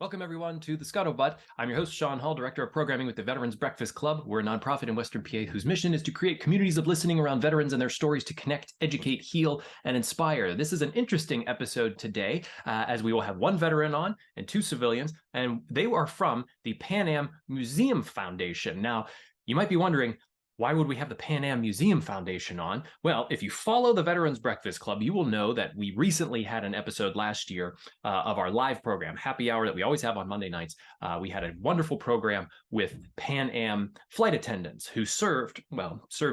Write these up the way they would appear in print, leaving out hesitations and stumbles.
Welcome, everyone, to the Scuttlebutt. I'm your host, Sean Hall, Director of Programming with the Veterans Breakfast Club. We're a nonprofit in Western PA whose mission is to create communities of listening around veterans and their stories to connect, educate, heal, and inspire. This is an interesting episode today, as we will have one veteran on and two civilians, and they are from the Pan Am Museum Foundation. Now, you might be wondering, why would we have the Pan Am Museum Foundation on? Well, if you follow the Veterans Breakfast Club, you will know that we recently had an episode last year of our live program, Happy Hour, that we always have on Monday nights. We had a wonderful program with Pan Am flight attendants who served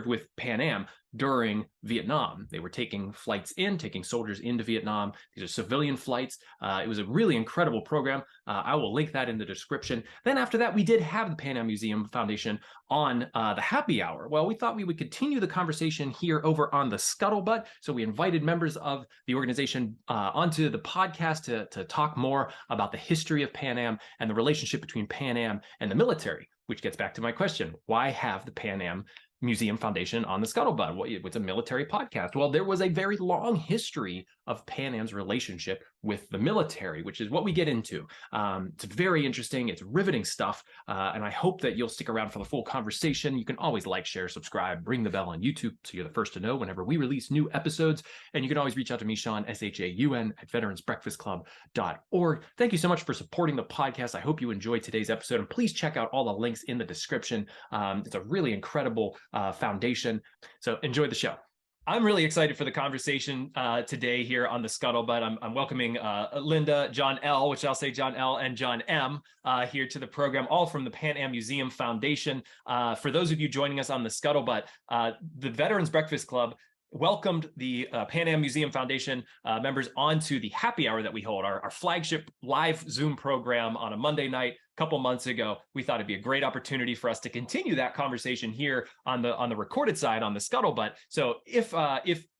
with Pan Am during Vietnam. They were taking flights taking soldiers into Vietnam. These are civilian flights. It was a really incredible program. I will link that in the description. Then after that, we did have the Pan Am Museum Foundation on the Happy Hour. Well, we thought we would continue the conversation here over on the Scuttlebutt. So we invited members of the organization onto the podcast to talk more about the history of Pan Am and the relationship between Pan Am and the military, which gets back to my question. Why have the Pan Am Museum Foundation on the Scuttlebutt? It's a military podcast. Well, there was a very long history of Pan Am's relationship with the military, which is what we get into. It's very interesting. It's riveting stuff. And I hope that you'll stick around for the full conversation. You can always like, share, subscribe, ring the bell on YouTube so you're the first to know whenever we release new episodes. And you can always reach out to me, Sean, SHAUN, at veteransbreakfastclub.org. Thank you so much for supporting the podcast. I hope you enjoyed today's episode. And please check out all the links in the description. It's a really incredible foundation. So enjoy the show. I'm really excited for the conversation today here on the Scuttlebutt. I'm welcoming Linda, John L., which I'll say John L. and John M. Here to the program, all from the Pan Am Museum Foundation. For those of you joining us on the Scuttlebutt, the Veterans Breakfast Club welcomed the Pan Am Museum Foundation members onto the Happy Hour that we hold, our flagship live Zoom program on a Monday night a couple months ago. We thought it'd be a great opportunity for us to continue that conversation here on the recorded side on the Scuttlebutt. So if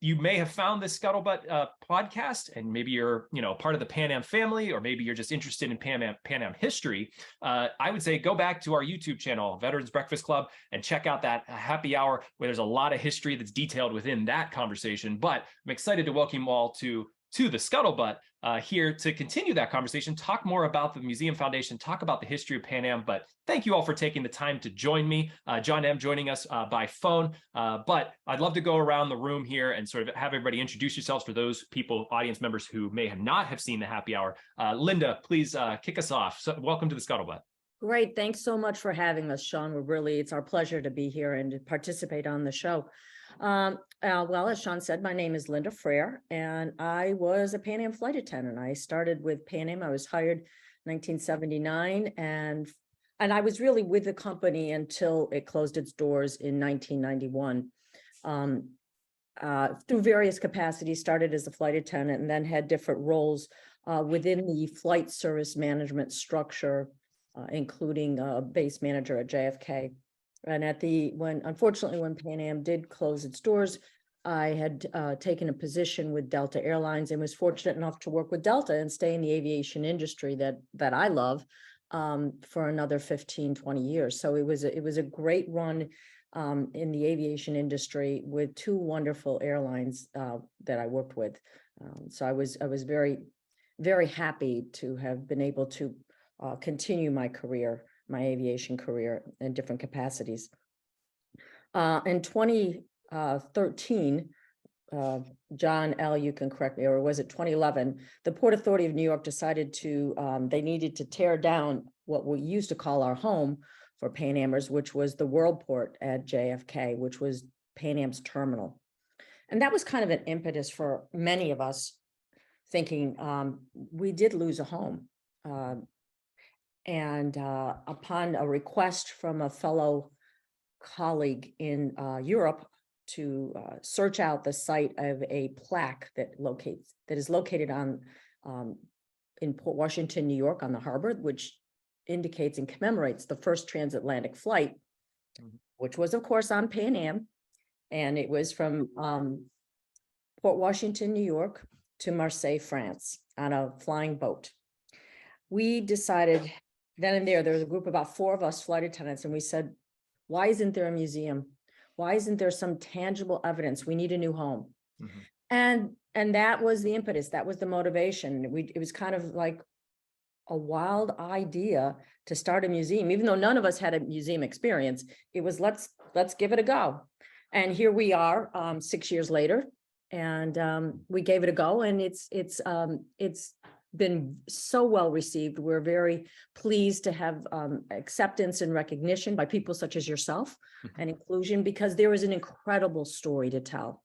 you may have found this Scuttlebutt podcast and maybe you're part of the Pan Am family, or maybe you're just interested in Pan Am history, I would say go back to our YouTube channel, Veterans Breakfast Club, and check out that Happy Hour where there's a lot of history that's detailed within that conversation. But I'm excited to welcome you all to the Scuttlebutt here to continue that conversation, talk more about the Museum Foundation, talk about the history of Pan Am. But thank you all for taking the time to join me. John M. joining us by phone. But I'd love to go around the room here and sort of have everybody introduce yourselves for those people, audience members who may not have seen the Happy Hour. Linda, please kick us off. So welcome to the Scuttlebutt. Great. Thanks so much for having us, Sean. It's our pleasure to be here and to participate on the show. Well, as Sean said, my name is Linda Frere, and I was a Pan Am flight attendant. I started with Pan Am. I was hired in 1979, and I was really with the company until it closed its doors in 1991. Through various capacities, started as a flight attendant and then had different roles within the flight service management structure, including base manager at JFK. And unfortunately, when Pan Am did close its doors, I had taken a position with Delta Airlines and was fortunate enough to work with Delta and stay in the aviation industry that I love for another 15, 20 years. So it was a great run in the aviation industry with two wonderful airlines that I worked with. So I was very, very happy to have been able to continue my aviation career in different capacities. In 2013, John L., you can correct me, or was it 2011, the Port Authority of New York decided they needed to tear down what we used to call our home for Pan Amers, which was the Worldport at JFK, which was Pan Am's terminal. And that was kind of an impetus for many of us thinking we did lose a home. And upon a request from a fellow colleague in Europe to search out the site of a plaque that is located in Port Washington, New York, on the harbor, which indicates and commemorates the first transatlantic flight, which was, of course, on Pan Am, and it was from Port Washington, New York, to Marseille, France, on a flying boat. We decided. Then and there was a group of about 4 of us flight attendants, and we said, why isn't there a museum? Why isn't there some tangible evidence? We need a new home. And that was the impetus. That was the motivation. It was kind of like a wild idea to start a museum, even though none of us had a museum experience. It was let's give it a go. And here we are 6 years later, and we gave it a go, and it's been so well received. We're very pleased to have acceptance and recognition by people such as yourself and inclusion, because there is an incredible story to tell.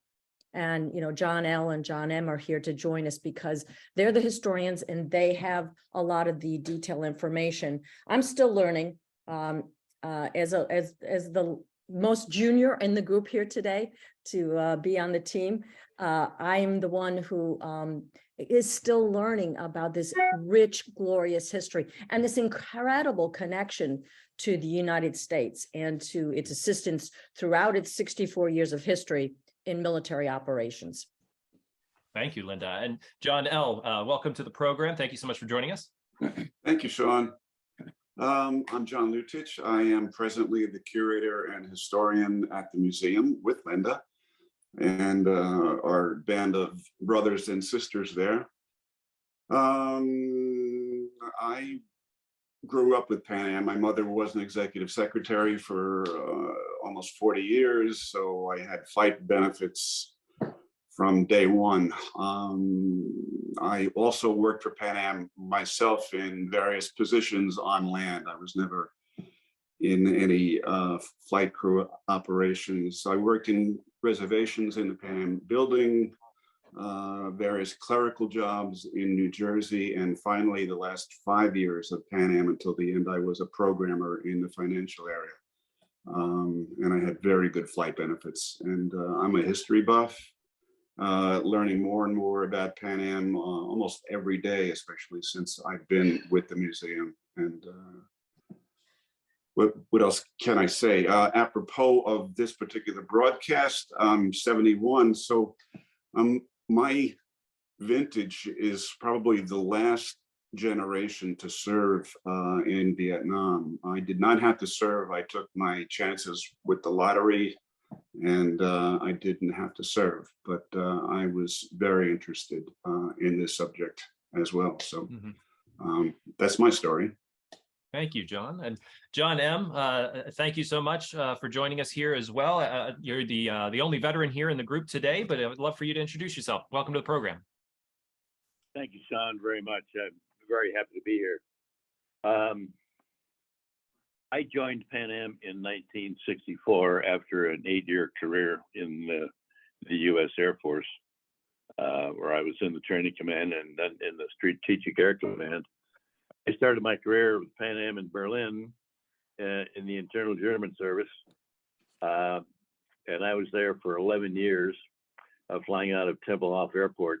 And, John L. and John M. are here to join us because they're the historians and they have a lot of the detailed information. I'm still learning as the most junior in the group here today to be on the team. I'm the one who is still learning about this rich, glorious history and this incredible connection to the United States and to its assistance throughout its 64 years of history in military operations. Thank you, Linda. And John L., welcome to the program. Thank you so much for joining us. Thank you, Sean. I'm John Lutich. I am presently the curator and historian at the museum with Linda and our band of brothers and sisters there. I grew up with Pan Am. My mother was an executive secretary for almost 40 years, so I had flight benefits from day one. I also worked for Pan Am myself in various positions on land. I was never in any flight crew operations. I worked in reservations in the Pan Am building, various clerical jobs in New Jersey, and finally the last 5 years of Pan Am until the end, I was a programmer in the financial area. And I had very good flight benefits. And I'm a history buff, learning more and more about Pan Am almost every day, especially since I've been with the museum. And what else can I say? Apropos of this particular broadcast, I'm 71, so my vintage is probably the last generation to serve in Vietnam. I did not have to serve. I took my chances with the lottery, and I didn't have to serve, but I was very interested in this subject as well. So that's my story. Thank you, John. And John M., thank you so much for joining us here as well. You're the only veteran here in the group today, but I would love for you to introduce yourself. Welcome to the program. Thank you, Sean, very much. I'm very happy to be here. I joined Pan Am in 1964 after an 8-year career in the U.S. Air Force, where I was in the training command and then in the strategic air command. I started my career with Pan Am in Berlin in the internal German service. And I was there for 11 years, flying out of Tempelhof Airport,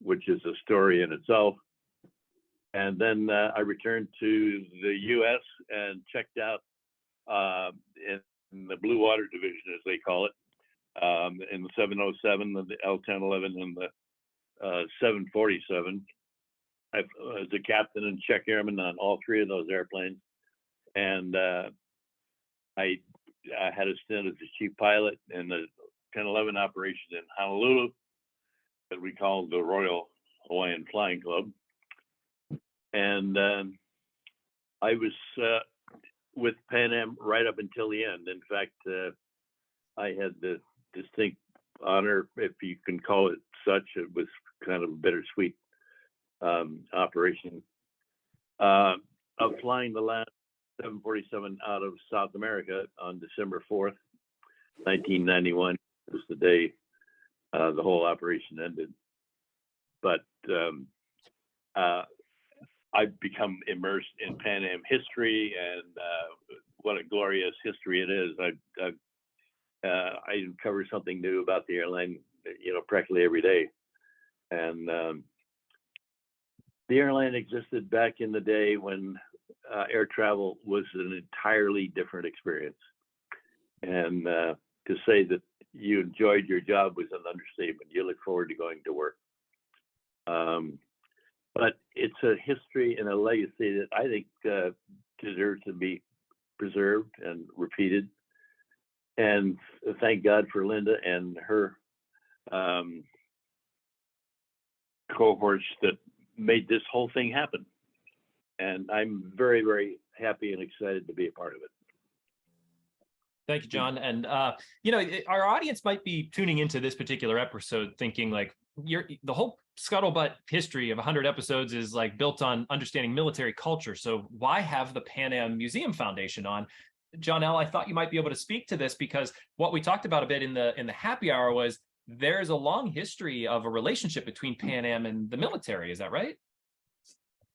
which is a story in itself. And then I returned to the U.S. and checked out in the Blue Water Division, as they call it, in the 707, the L-1011, and the 747. I was a captain and check airman on all 3 of those airplanes. And I had a stint as a chief pilot in the 1011 operation in Honolulu that we called the Royal Hawaiian Flying Club. And I was with Pan Am right up until the end. In fact, I had the distinct honor, if you can call it such, it was kind of a bittersweet operation, of flying the last 747 out of South America on December 4th, 1991. It was the day the whole operation ended. But I've become immersed in Pan Am history, and what a glorious history it is. I uncover something new about the airline, practically every day. And the airline existed back in the day when air travel was an entirely different experience. And to say that you enjoyed your job was an understatement. You look forward to going to work. But it's a history and a legacy that I think deserves to be preserved and repeated. And thank God for Linda and her cohorts that made this whole thing happen. and I'm very, very happy and excited to be a part of it. Thank you, John. And our audience might be tuning into this particular episode thinking like the whole Scuttlebutt history of 100 episodes is like built on understanding military culture. So why have the Pan Am Museum Foundation on? John L., I thought you might be able to speak to this because what we talked about a bit in the happy hour was there's a long history of a relationship between Pan Am and the military. Is that right?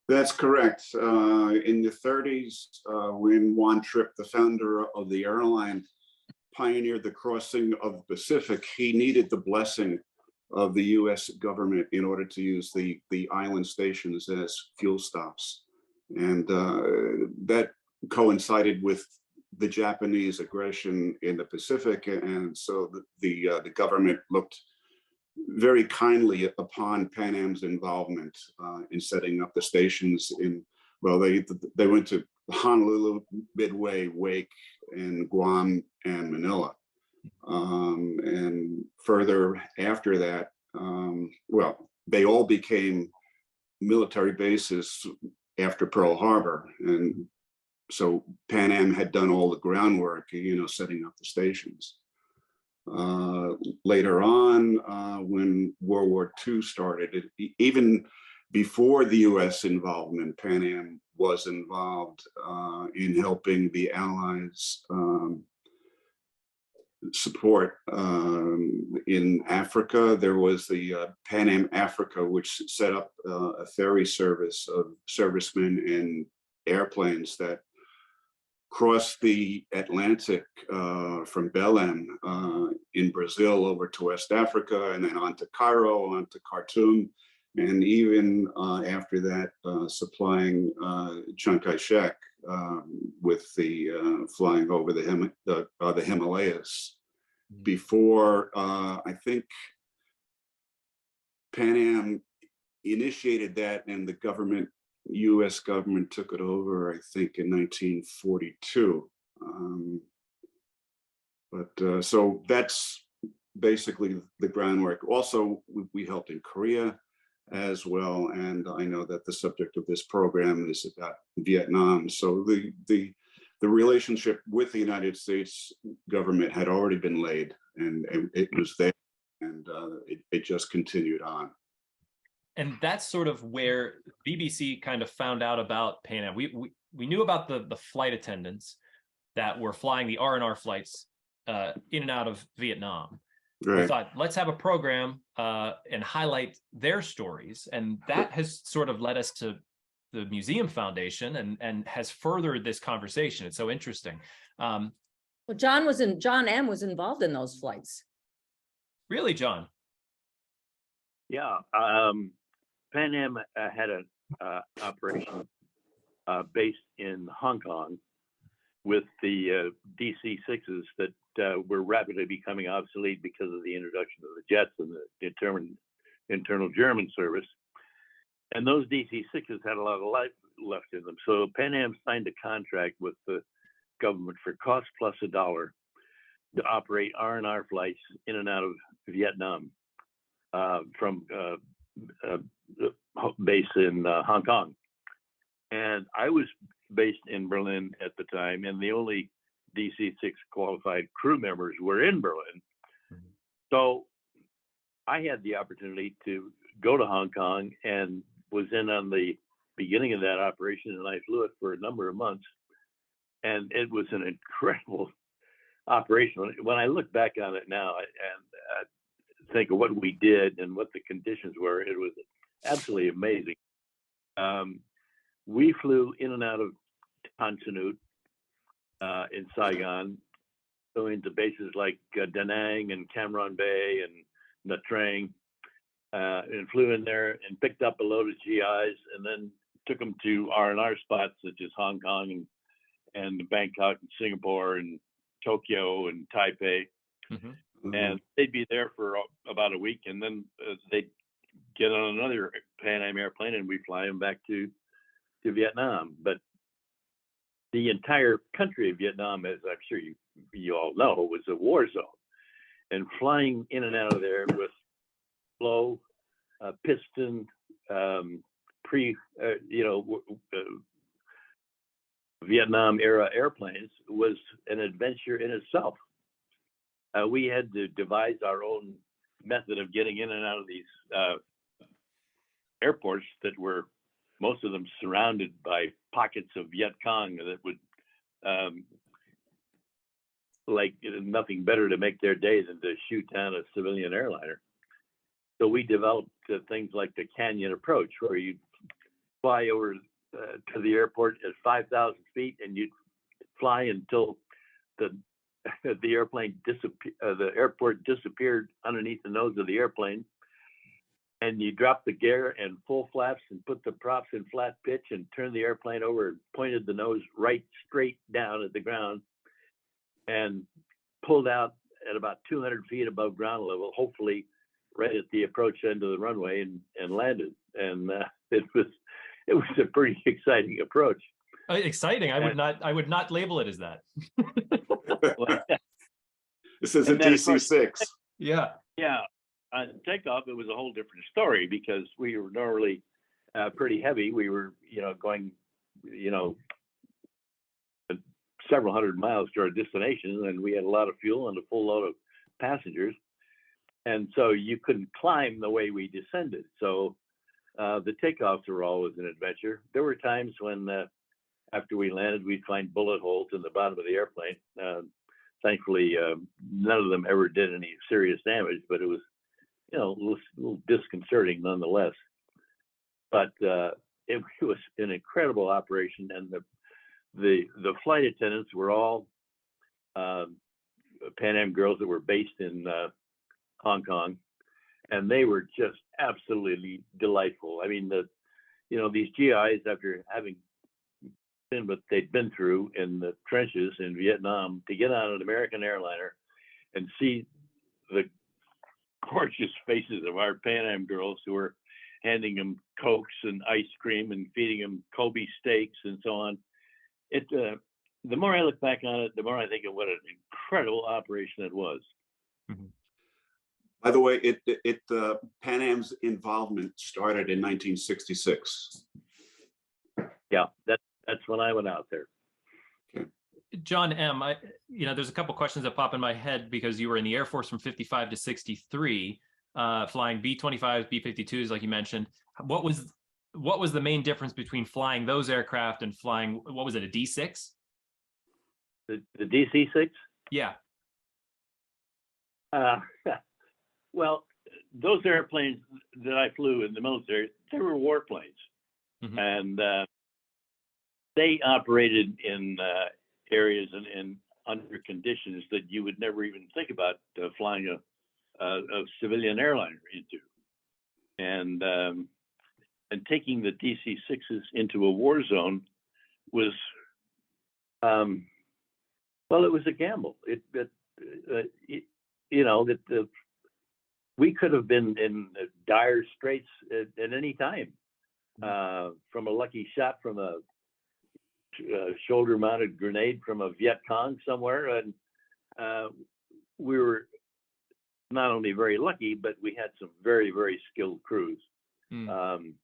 That's correct. In the 30s, when Juan Trippe, the founder of the airline, pioneered the crossing of the Pacific, he needed the blessing of the US government in order to use the island stations as fuel stops. And that coincided with the Japanese aggression in the Pacific. And so the government looked very kindly upon Pan Am's involvement in setting up the stations they went to Honolulu, Midway, Wake, and Guam and Manila. And further after that, they all became military bases after Pearl Harbor. And so Pan Am had done all the groundwork, setting up the stations. Later on, when World War II started, even before the US involvement, Pan Am was involved in helping the Allies support in Africa. There was the Pan Am Africa, which set up a ferry service of servicemen and airplanes that crossed the Atlantic from Belém in Brazil over to West Africa, and then on to Cairo, on to Khartoum, and even after that, supplying Chiang Kai-shek with the flying over the Himalayas. Before, I think Pan Am initiated that, and the US government took it over, I think, in 1942. So that's basically the groundwork. Also, we helped in Korea as well, and I know that the subject of this program is about Vietnam. So the relationship with the United States government had already been laid, and it was there, and it just continued on. And that's sort of where BBC kind of found out about Pan Am. We knew about the flight attendants that were flying the R&R flights in and out of Vietnam. Right. We thought, let's have a program and highlight their stories. And that has sort of led us to the Museum Foundation and has furthered this conversation. It's so interesting. Well, John M. was involved in those flights. Really, John? Yeah. Pan Am had an operation based in Hong Kong with the DC-6s that were rapidly becoming obsolete because of the introduction of the jets and the internal German service. And those DC-6s had a lot of life left in them. So Pan Am signed a contract with the government for cost plus $1 to operate R&R flights in and out of Vietnam from based in Hong Kong. And I was based in Berlin at the time, and the only DC-6 qualified crew members were in Berlin. Mm-hmm. So I had the opportunity to go to Hong Kong and was in on the beginning of that operation, and I flew it for a number of months. And it was an incredible operation. When I look back on it now and think of what we did and what the conditions were, it was absolutely amazing. We flew in and out of Tan Son Nhut in Saigon, going to bases like Da Nang and Cam Ranh Bay and Nha Trang, and flew in there and picked up a load of GIs and then took them to R&R spots such as Hong Kong and Bangkok and Singapore and Tokyo and Taipei. Mm-hmm. And they'd be there for about a week, and then they'd get on another Pan Am airplane and we fly them back to Vietnam. But the entire country of Vietnam, as I'm sure you all know, was a war zone. And flying in and out of there with flow, piston, Vietnam era airplanes was an adventure in itself. We had to devise our own method of getting in and out of these airports that were, most of them, surrounded by pockets of Viet Cong that would like nothing better to make their day than to shoot down a civilian airliner. So we developed things like the canyon approach, where you fly over to the airport at 5,000 feet, and you'd fly until the airport disappeared underneath the nose of the airplane, and you drop the gear and full flaps and put the props in flat pitch and turn the airplane over and pointed the nose right straight down at the ground and pulled out at about 200 feet above ground level, hopefully right at the approach end of the runway, and landed. And it was a pretty exciting approach. Exciting. I would not label it as that. This is a DC-6. Yeah. Yeah. On takeoff, it was a whole different story because we were normally pretty heavy. We were, going, several hundred miles to our destination, and we had a lot of fuel and a full load of passengers. And so you couldn't climb the way we descended. So the takeoffs were always an adventure. There were times when after we landed, we'd find bullet holes in the bottom of the airplane. Thankfully, none of them ever did any serious damage, but it was, a little disconcerting nonetheless. But it was an incredible operation, and the flight attendants were all Pan Am girls that were based in Hong Kong, and they were just absolutely delightful. I mean, these GIs, after having been what they'd been through in the trenches in Vietnam, to get on an American airliner and see the gorgeous faces of our Pan Am girls who were handing them Cokes and ice cream and feeding them Kobe steaks and so on. The more I look back on it, the more I think of what an incredible operation it was. Mm-hmm. By the way, Pan Am's involvement started in 1966. Yeah, that's when I went out there. Okay. John M., there's a couple questions that pop in my head because you were in the Air Force from 55 to 63, flying B-25s, B-52s, like you mentioned. What was the main difference between flying those aircraft and flying, what was it, a D-6? The DC-6? Yeah. Well, those airplanes that I flew in the military, they were warplanes. Mm-hmm. And they operated in areas and under conditions that you would never even think about flying a civilian airliner into. And taking the DC-6s into a war zone was, it was a gamble. We could have been in dire straits at any time, from a lucky shot from a shoulder-mounted grenade from a Viet Cong somewhere, and we were not only very lucky, but we had some very, very skilled crews. Many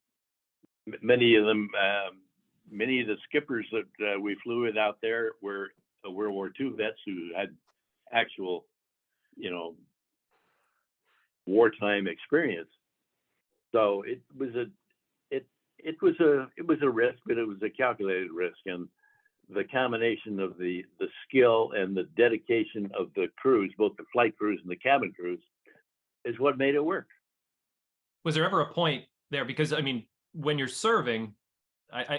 of the skippers that we flew with out there were World War II vets who had actual, wartime experience. So it was a risk, but it was a calculated risk, and the combination of the skill and the dedication of the crews, both the flight crews and the cabin crews, is what made it work. Was there ever a point there? Because when you're serving,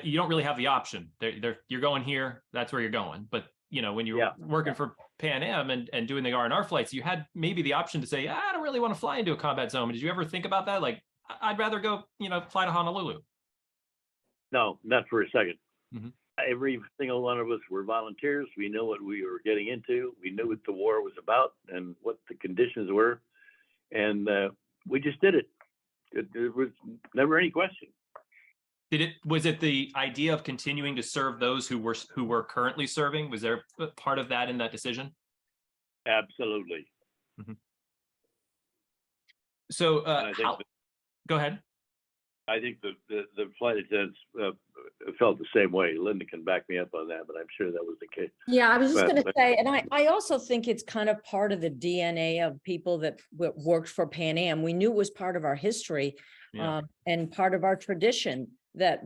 you don't really have the option. You're going here, that's where you're going. But when you're working for Pan Am and doing the R&R flights, you had maybe the option to say, I don't really want to fly into a combat zone. Did you ever think about that? Like, I'd rather go, fly to Honolulu. No, not for a second. Mm-hmm. Every single one of us were volunteers. We knew what we were getting into. We knew what the war was about and what the conditions were. And we just did it. There was never any question. Was it the idea of continuing to serve those who were currently serving? Was there part of that in that decision? Absolutely. Mm-hmm. So go ahead. I think the flight attendants felt the same way. Linda can back me up on that, but I'm sure that was the case. Yeah, I was just But- going to say, and I also think it's kind of part of the DNA of people that worked for Pan Am. We knew it was part of our history, Yeah. and part of our tradition that,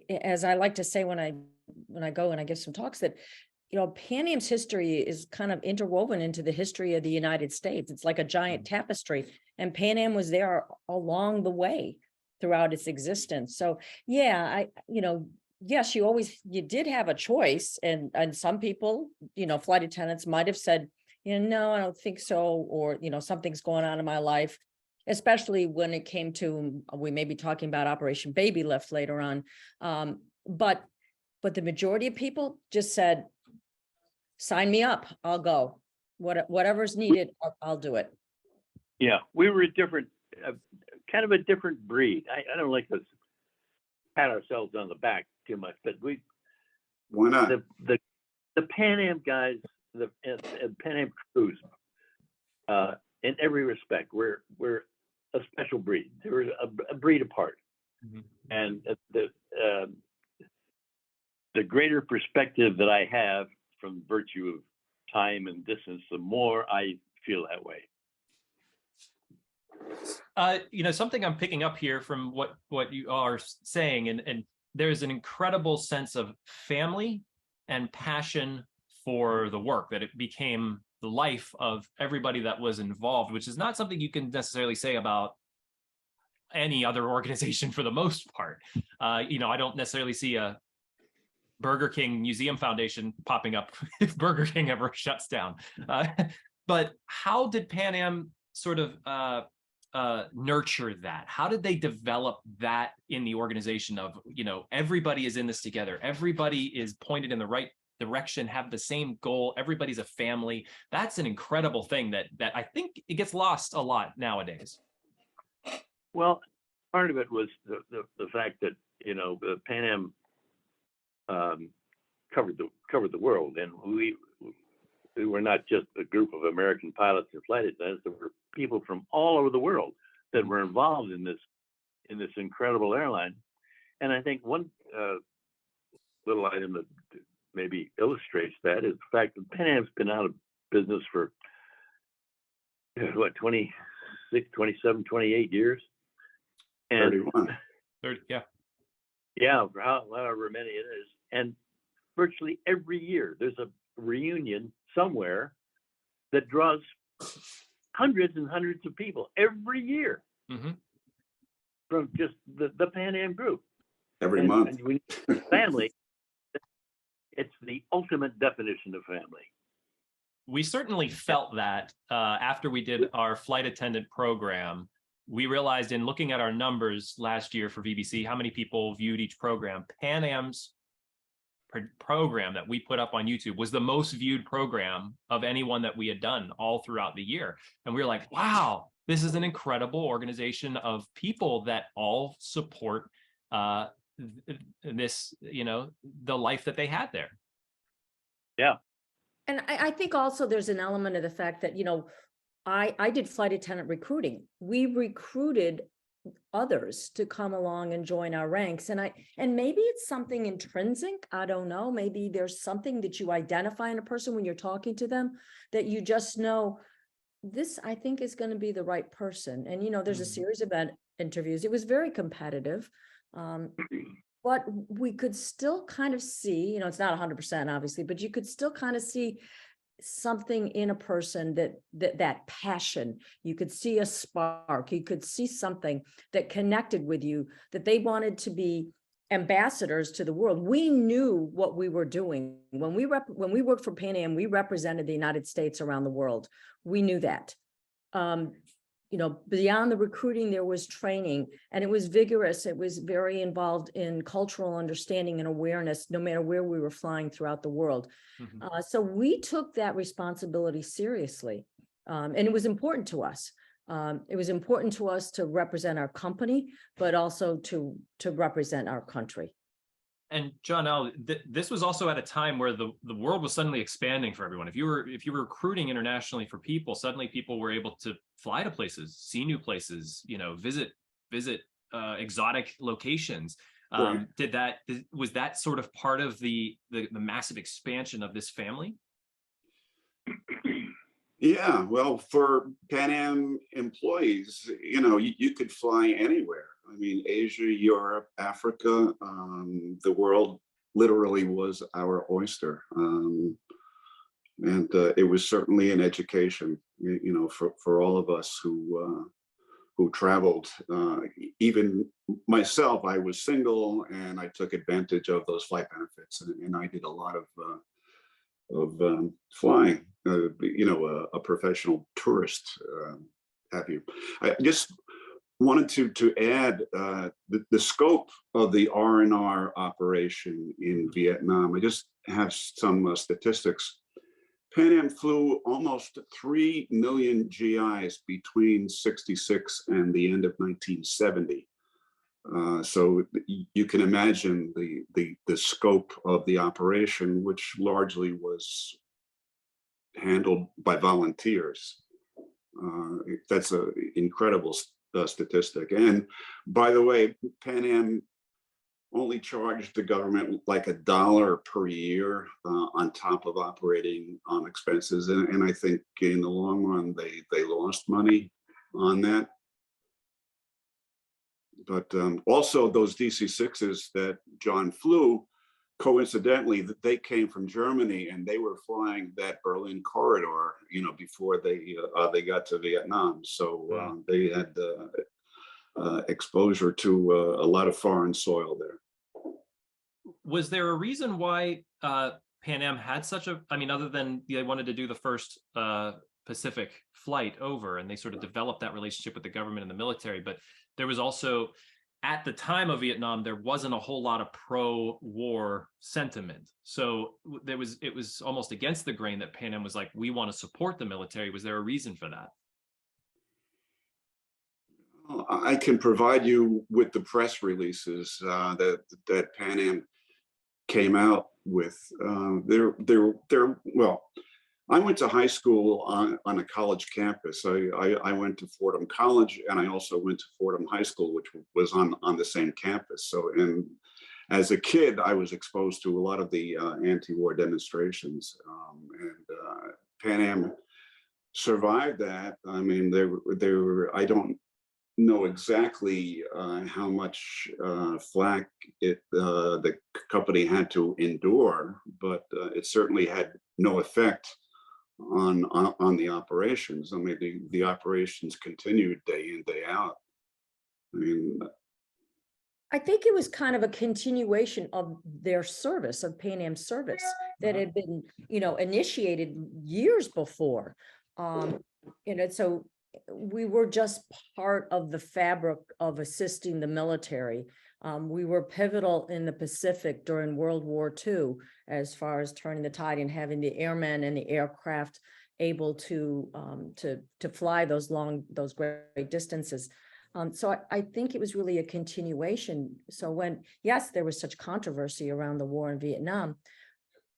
as I like to say when I go and I give some talks, that, you know, Pan Am's history is kind of interwoven into the history of the United States. It's like a giant tapestry, and Pan Am was there along the way throughout its existence. So yeah, yes, you did have a choice, and some people, you know, flight attendants might have said, you know, no, I don't think so, or, you know, something's going on in my life, especially when it came to, we may be talking about Operation Baby Lift later on. But the majority of people just said, sign me up, I'll go. Whatever's needed, I'll do it. Yeah, we were a different, kind of a different breed. I don't like to pat ourselves on the back too much, but Why not? the Pan Am guys, the Pan Am crews, in every respect, we're a special breed. We're a breed apart. Mhm. And the greater perspective that I have from virtue of time and distance, the more I feel that way. You know, something I'm picking up here from what you are saying, and there's an incredible sense of family and passion for the work, that it became the life of everybody that was involved, which is not something you can necessarily say about any other organization for the most part. You know, I don't necessarily see a Burger King Museum Foundation popping up if Burger King ever shuts down. But how did Pan Am sort of nurture that? How did they develop that in the organization of, you know, everybody is in this together, everybody is pointed in the right direction, have the same goal, everybody's a family? That's an incredible thing that I think it gets lost a lot nowadays. Well, part of it was the fact that, you know, the Pan Am covered the world, and we were not just a group of American pilots and flight attendants. There were people from all over the world that were involved in this incredible airline. And I think one little item that maybe illustrates that is the fact that Pan Am's been out of business for what, 26, 27, 28 years. And 31. 30, yeah. Yeah, for however many it is. And virtually every year there's a reunion somewhere that draws hundreds and hundreds of people every year. Mm-hmm. From just the Pan Am group. Every month. And when family, it's the ultimate definition of family. We certainly felt that after we did our flight attendant program. We realized in looking at our numbers last year for VBC, how many people viewed each program. Pan Am's program that we put up on YouTube was the most viewed program of anyone that we had done all throughout the year. And we were like, wow, this is an incredible organization of people that all support this, you know, the life that they had there. Yeah. And I think also there's an element of the fact that, you know, I did flight attendant recruiting. We recruited others to come along and join our ranks. And maybe it's something intrinsic. I don't know. Maybe there's something that you identify in a person when you're talking to them, that you just know this, I think, is going to be the right person. And, you know, there's a series of interviews. It was very competitive. But we could still kind of see, you know, it's not 100% obviously, but you could still kind of see something in a person that passion. You could see a spark. You could see something that connected with you, that they wanted to be ambassadors to the world. We knew what we were doing when we worked for Pan Am. We represented the United States around the world. We knew that. You know, beyond the recruiting, there was training, and it was vigorous. It was very involved in cultural understanding and awareness, no matter where we were flying throughout the world. Mm-hmm. So we took that responsibility seriously, and it was important to us. It was important to us to represent our company, but also to represent our country. And John L., this was also at a time where the world was suddenly expanding for everyone. If you were recruiting internationally for people, suddenly people were able to fly to places, see new places, you know, visit exotic locations. Right. Was that sort of part of the massive expansion of this family? Yeah, well, for Pan Am employees, you could fly anywhere. I mean, Asia, Europe, Africa, the world literally was our oyster. And it was certainly an education, for all of us who traveled. Even myself, I was single, and I took advantage of those flight benefits, and I did a lot of flying. A professional tourist, have you? I just wanted to add the scope of the R&R operation in Vietnam. I just have some statistics. Pan Am flew almost 3 million GIs between '66 and the end of 1970. So you can imagine the scope of the operation, which largely was handled by volunteers. That's an incredible statistic. And by the way, Pan Am only charged the government like $1 per year on top of operating expenses. And I think in the long run, they lost money on that. But also those DC-6s that John flew, coincidentally, they came from Germany, and they were flying that Berlin corridor, before they got to Vietnam. So they had exposure to a lot of foreign soil there. Was there a reason why Pan Am had such a, I mean, other than they wanted to do the first Pacific flight over, and they sort of developed that relationship with the government and the military, but there was also, at the time of Vietnam, there wasn't a whole lot of pro-war sentiment. So it was almost against the grain that Pan Am was like, we want to support the military. Was there a reason for that? I can provide you with the press releases that Pan Am came out with. Well, I went to high school on a college campus. I went to Fordham College, and I also went to Fordham High School, which was on the same campus. So, and as a kid, I was exposed to a lot of the anti-war demonstrations, and Pan Am survived that. I mean, they were. I don't know exactly how much flack the company had to endure, but it certainly had no effect on the operations. I mean, the operations continued day in, day out. I mean, I think it was kind of a continuation of their service, of Pan Am service, that had been, initiated years before. So we were just part of the fabric of assisting the military. We were pivotal in the Pacific during World War II, as far as turning the tide and having the airmen and the aircraft able to fly those great distances. So I think it was really a continuation. So when, yes, there was such controversy around the war in Vietnam,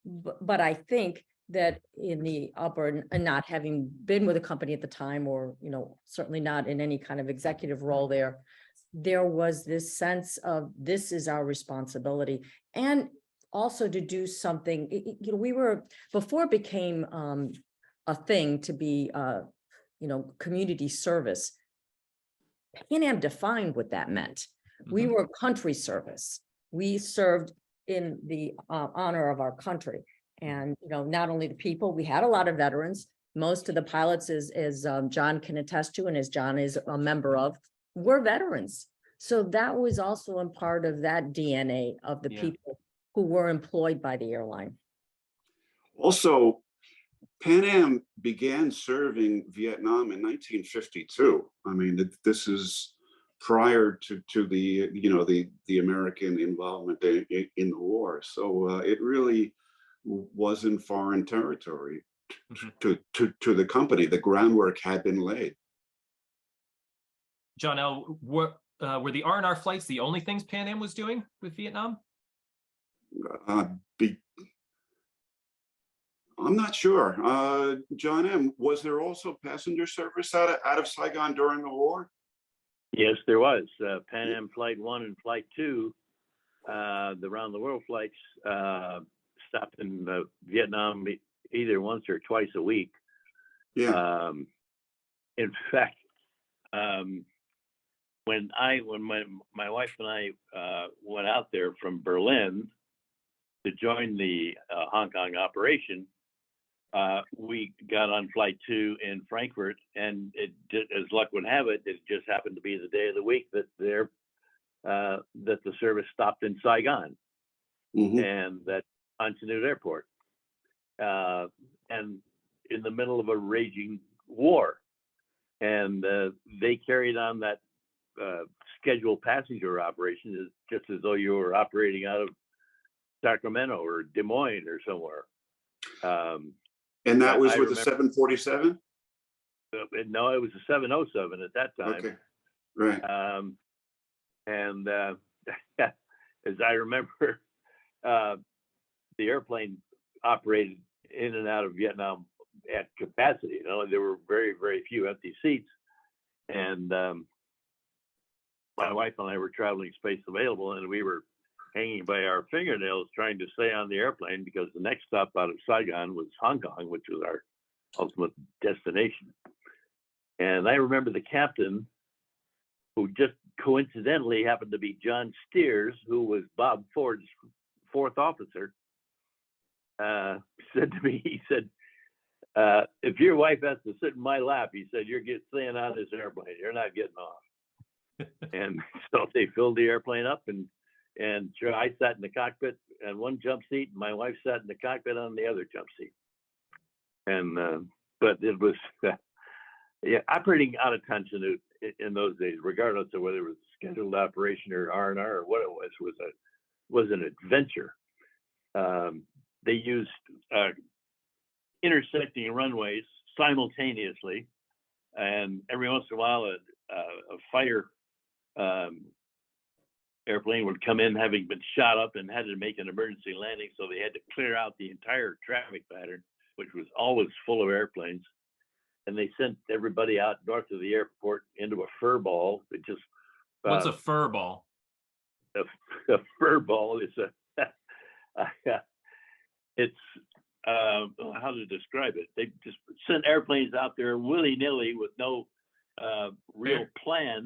but I think that in the upper, and not having been with a company at the time, or certainly not in any kind of executive role there was this sense of, this is our responsibility, and also to do something. We were, before it became a thing to be community service, Pan Am defined what that meant. We were country service. We served in the honor of our country. And, not only the people, we had a lot of veterans. Most of the pilots, as John can attest to, and as John is a member of, were veterans. So that was also a part of that DNA of the people who were employed by the airline. Also, Pan Am began serving Vietnam in 1952. I mean, this is prior to the American involvement in the war. So it really was in foreign territory to the company. The groundwork had been laid. John L., were the R&R flights the only things Pan Am was doing with Vietnam? I'm not sure. John M., was there also passenger service out of Saigon during the war? Yes, there was. Pan Am Flight 1 and Flight 2, the round the world flights, stopped in Vietnam either once or twice a week. Yeah. In fact, when my wife and I went out there from Berlin to join the Hong Kong operation, we got on Flight 2 in Frankfurt, and as luck would have it, it just happened to be the day of the week that the service stopped in Saigon, and that Continental Airport, and in the middle of a raging war, and they carried on that scheduled passenger operation just as though you were operating out of Sacramento or Des Moines or somewhere. And that was with the 747? No, it was a 707 at that time. Okay, right. And as I remember, the airplane operated in and out of Vietnam at capacity. You know, there were very, very few empty seats. And my wife and I were traveling space available, and we were hanging by our fingernails trying to stay on the airplane because the next stop out of Saigon was Hong Kong, which was our ultimate destination. And I remember the captain, who just coincidentally happened to be John Steers, who was Bob Ford's fourth officer, said to me, he said, if your wife has to sit in my lap, he said, you're staying on this airplane. You're not getting off. And so they filled the airplane up, and sure, I sat in the cockpit on one jump seat, and my wife sat in the cockpit on the other jump seat. And but it was yeah, operating out of tension in those days, regardless of whether it was a scheduled operation or R&R or what it was an adventure. They used intersecting runways simultaneously, and every once in a while a fighter airplane would come in having been shot up and had to make an emergency landing, so they had to clear out the entire traffic pattern, which was always full of airplanes. And they sent everybody out north of the airport into a fur ball. It just what's a fur ball? A fur ball is it's how to describe it. They just sent airplanes out there willy-nilly with no real plan,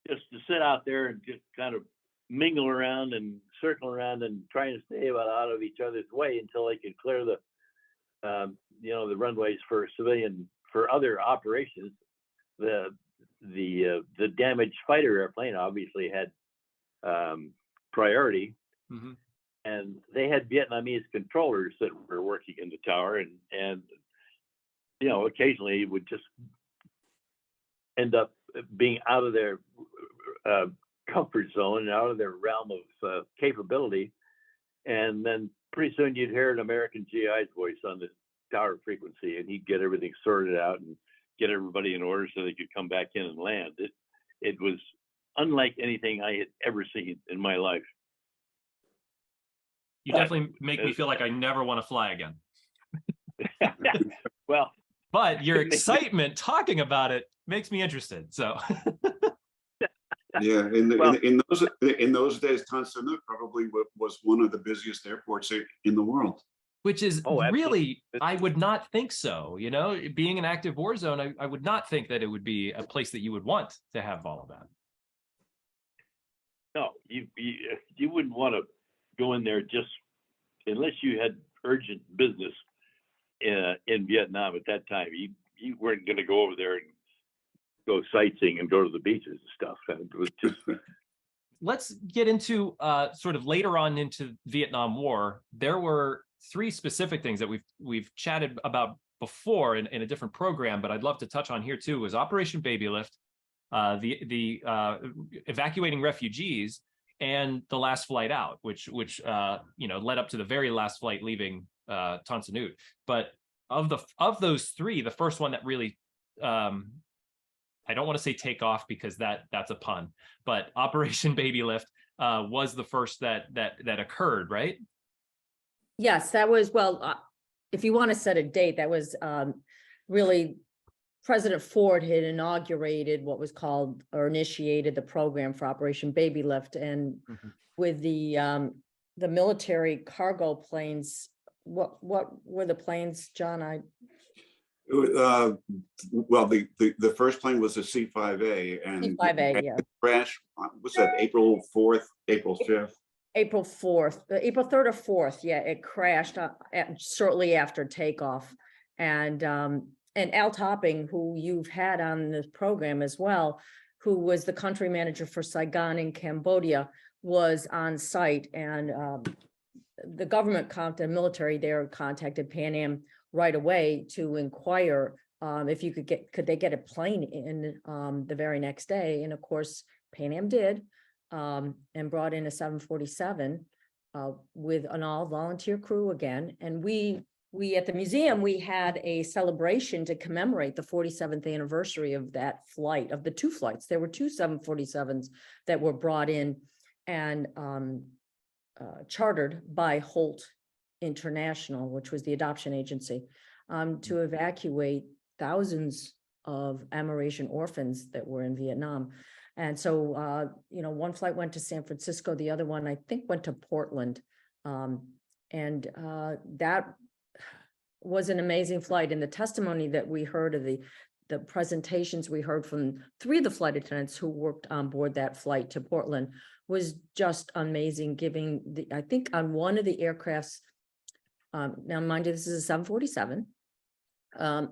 just to sit out there and just kind of mingle around and circle around and trying to stay out of each other's way until they could clear the the runways for other operations. The damaged fighter airplane obviously had priority, and they had Vietnamese controllers that were working in the tower, and occasionally would just end up being out of their comfort zone and out of their realm of capability, and then pretty soon you'd hear an American GI's voice on the tower frequency, and he'd get everything sorted out and get everybody in order so they could come back in and land. It was unlike anything I had ever seen in my life. You definitely make me feel like I never want to fly again. Well, but your excitement talking about it makes me interested. So yeah, in those days, Tanzania probably was one of the busiest airports in the world. Which is really, I would not think so. Being an active war zone, I would not think that it would be a place that you would want to have all of that. No, you wouldn't want to go in there just unless you had urgent business in Vietnam at that time. You weren't going to go over there and go sightseeing and go to the beaches and stuff. And it was just. Let's get into sort of later on into Vietnam War. There were three specific things that we've chatted about before in a different program, but I'd love to touch on here too, was Operation Baby Lift, the evacuating refugees, and the last flight out, which led up to the very last flight leaving Tan Son Nhut. But of those three, the first one that really I don't want to say take off because that's a pun, but Operation Baby Lift was the first that occurred, right? Yes, that was, well, if you want to set a date, that was really President Ford had inaugurated what was called or initiated the program for Operation Baby Lift, and with the military cargo planes, what were the planes, John? Well, the first plane was a C-5A, and C-5A, yeah. crash, was that April 4th, April 5th? April 4th, April 3rd or 4th, yeah, it crashed shortly after takeoff. And Al Topping, who you've had on this program as well, who was the country manager for Saigon in Cambodia, was on site, and the government military there contacted Pan Am right away to inquire if you could they get a plane in the very next day. And of course, Pan Am did, and brought in a 747 with an all volunteer crew again. And we at the museum, we had a celebration to commemorate the 47th anniversary of that flight, of the two flights. There were two 747s that were brought in and chartered by Holt International, which was the adoption agency, to evacuate thousands of Amerasian orphans that were in Vietnam. And so, one flight went to San Francisco, the other one, I think, went to Portland. And that was an amazing flight. And the testimony that we heard of the presentations we heard from three of the flight attendants who worked on board that flight to Portland was just amazing, giving I think on one of the aircrafts, now mind you, this is a 747,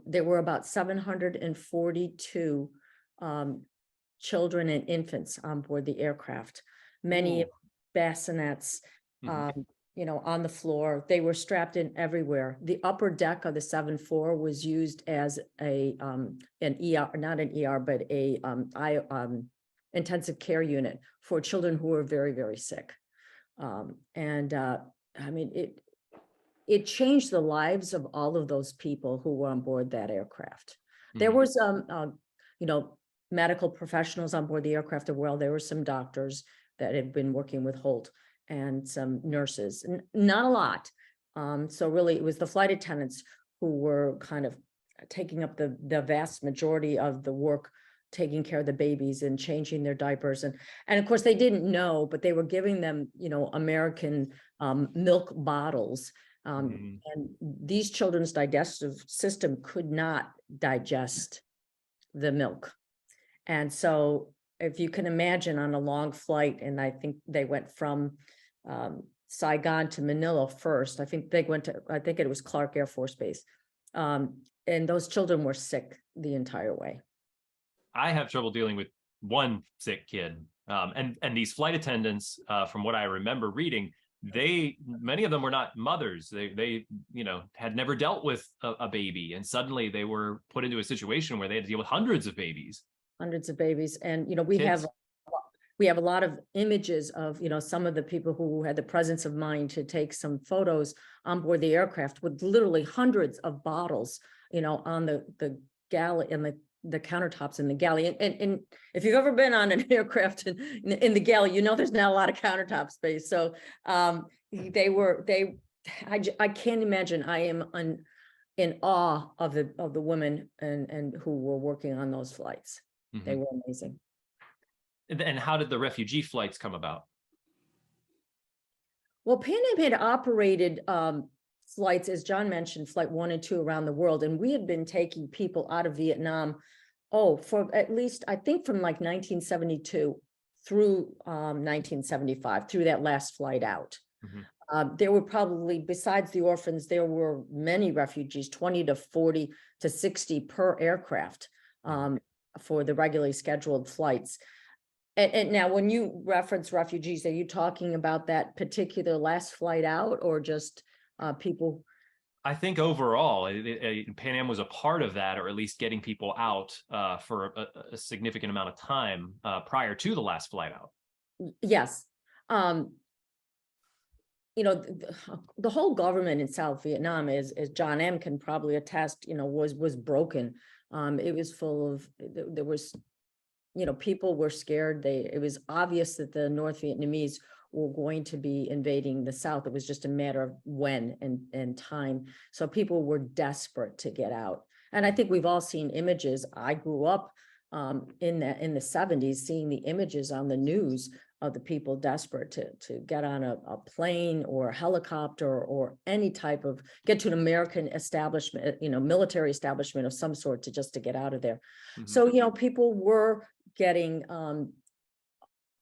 there were about 742 children and infants on board the aircraft, many bassinets, on the floor. They were strapped in everywhere. The upper deck of the 7-4 was used as an ER, not an ER, but a intensive care unit for children who were very, very sick. It changed the lives of all of those people who were on board that aircraft. There was medical professionals on board the aircraft as well. There were some doctors that had been working with Holt and some nurses, not a lot. So really it was the flight attendants who were kind of taking up the vast majority of the work, taking care of the babies and changing their diapers. And of course they didn't know, but they were giving them, American milk bottles. And these children's digestive system could not digest the milk. And so if you can imagine on a long flight, and I think they went from Saigon to Manila first. I think it was Clark Air Force Base. And those children were sick the entire way. I have trouble dealing with one sick kid. And these flight attendants, from what I remember reading, many of them were not mothers. They had never dealt with a baby, and suddenly they were put into a situation where they had to deal with hundreds of babies. And we have a lot of images of some of the people who had the presence of mind to take some photos on board the aircraft with literally hundreds of bottles on the galley and the countertops in the galley. And if you've ever been on an aircraft in the galley, there's not a lot of countertop space. So I can't imagine. I am in awe of the women and who were working on those flights. They were amazing. And how did the refugee flights come about? Well, Pan Am had operated flights, as John mentioned, flight 1 and 2 around the world. And we had been taking people out of Vietnam, for at least, I think from like 1972 through 1975, through that last flight out. There were probably, besides the orphans, there were many refugees, 20 to 40 to 60 per aircraft for the regularly scheduled flights. And now when you reference refugees, are you talking about that particular last flight out, or just people? I think overall, Pan Am was a part of that, or at least getting people out for a significant amount of time prior to the last flight out. Yes. The whole government in South Vietnam, as John M. can probably attest, was broken. It was full of, there was, people were scared. It was obvious that the North Vietnamese were going to be invading the South. It was just a matter of when and time. So people were desperate to get out. And I think we've all seen images. I grew up in the 70s, seeing the images on the news of the people desperate to get on a plane or a helicopter or any type of, get to an American establishment, military establishment of some sort to get out of there. Mhm. So, people were getting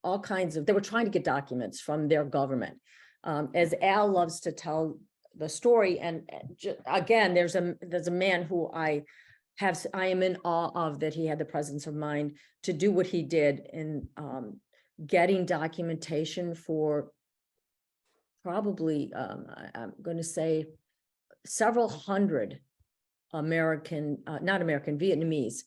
all kinds of, they were trying to get documents from their government. As Al loves to tell the story, and again, there's a man who I am in awe of, that he had the presence of mind to do what he did in getting documentation for probably, I'm going to say, several hundred Vietnamese,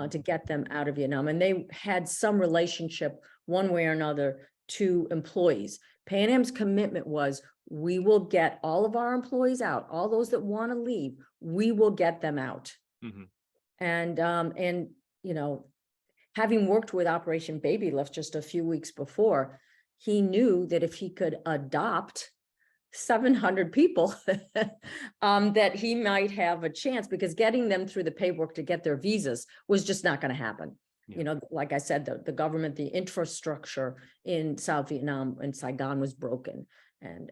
to get them out of Vietnam. And they had some relationship one way or another to employees. Pan Am's commitment was, we will get all of our employees out, all those that want to leave, we will get them out. Mhm. And having worked with Operation Baby Lift just a few weeks before, he knew that if he could adopt 700 people, that he might have a chance, because getting them through the paperwork to get their visas was just not going to happen. Yeah. Like I said, the government, the infrastructure in South Vietnam and Saigon was broken. And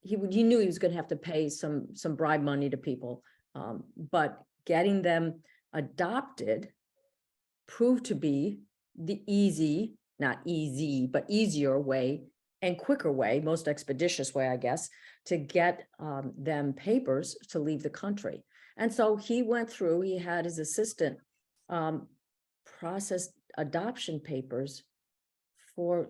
he knew he was going to have to pay some bribe money to people. But getting them adopted proved to be the not easy, but easier way and quicker way, most expeditious way, I guess, to get them papers to leave the country. And so he went through, he had his assistant process adoption papers for,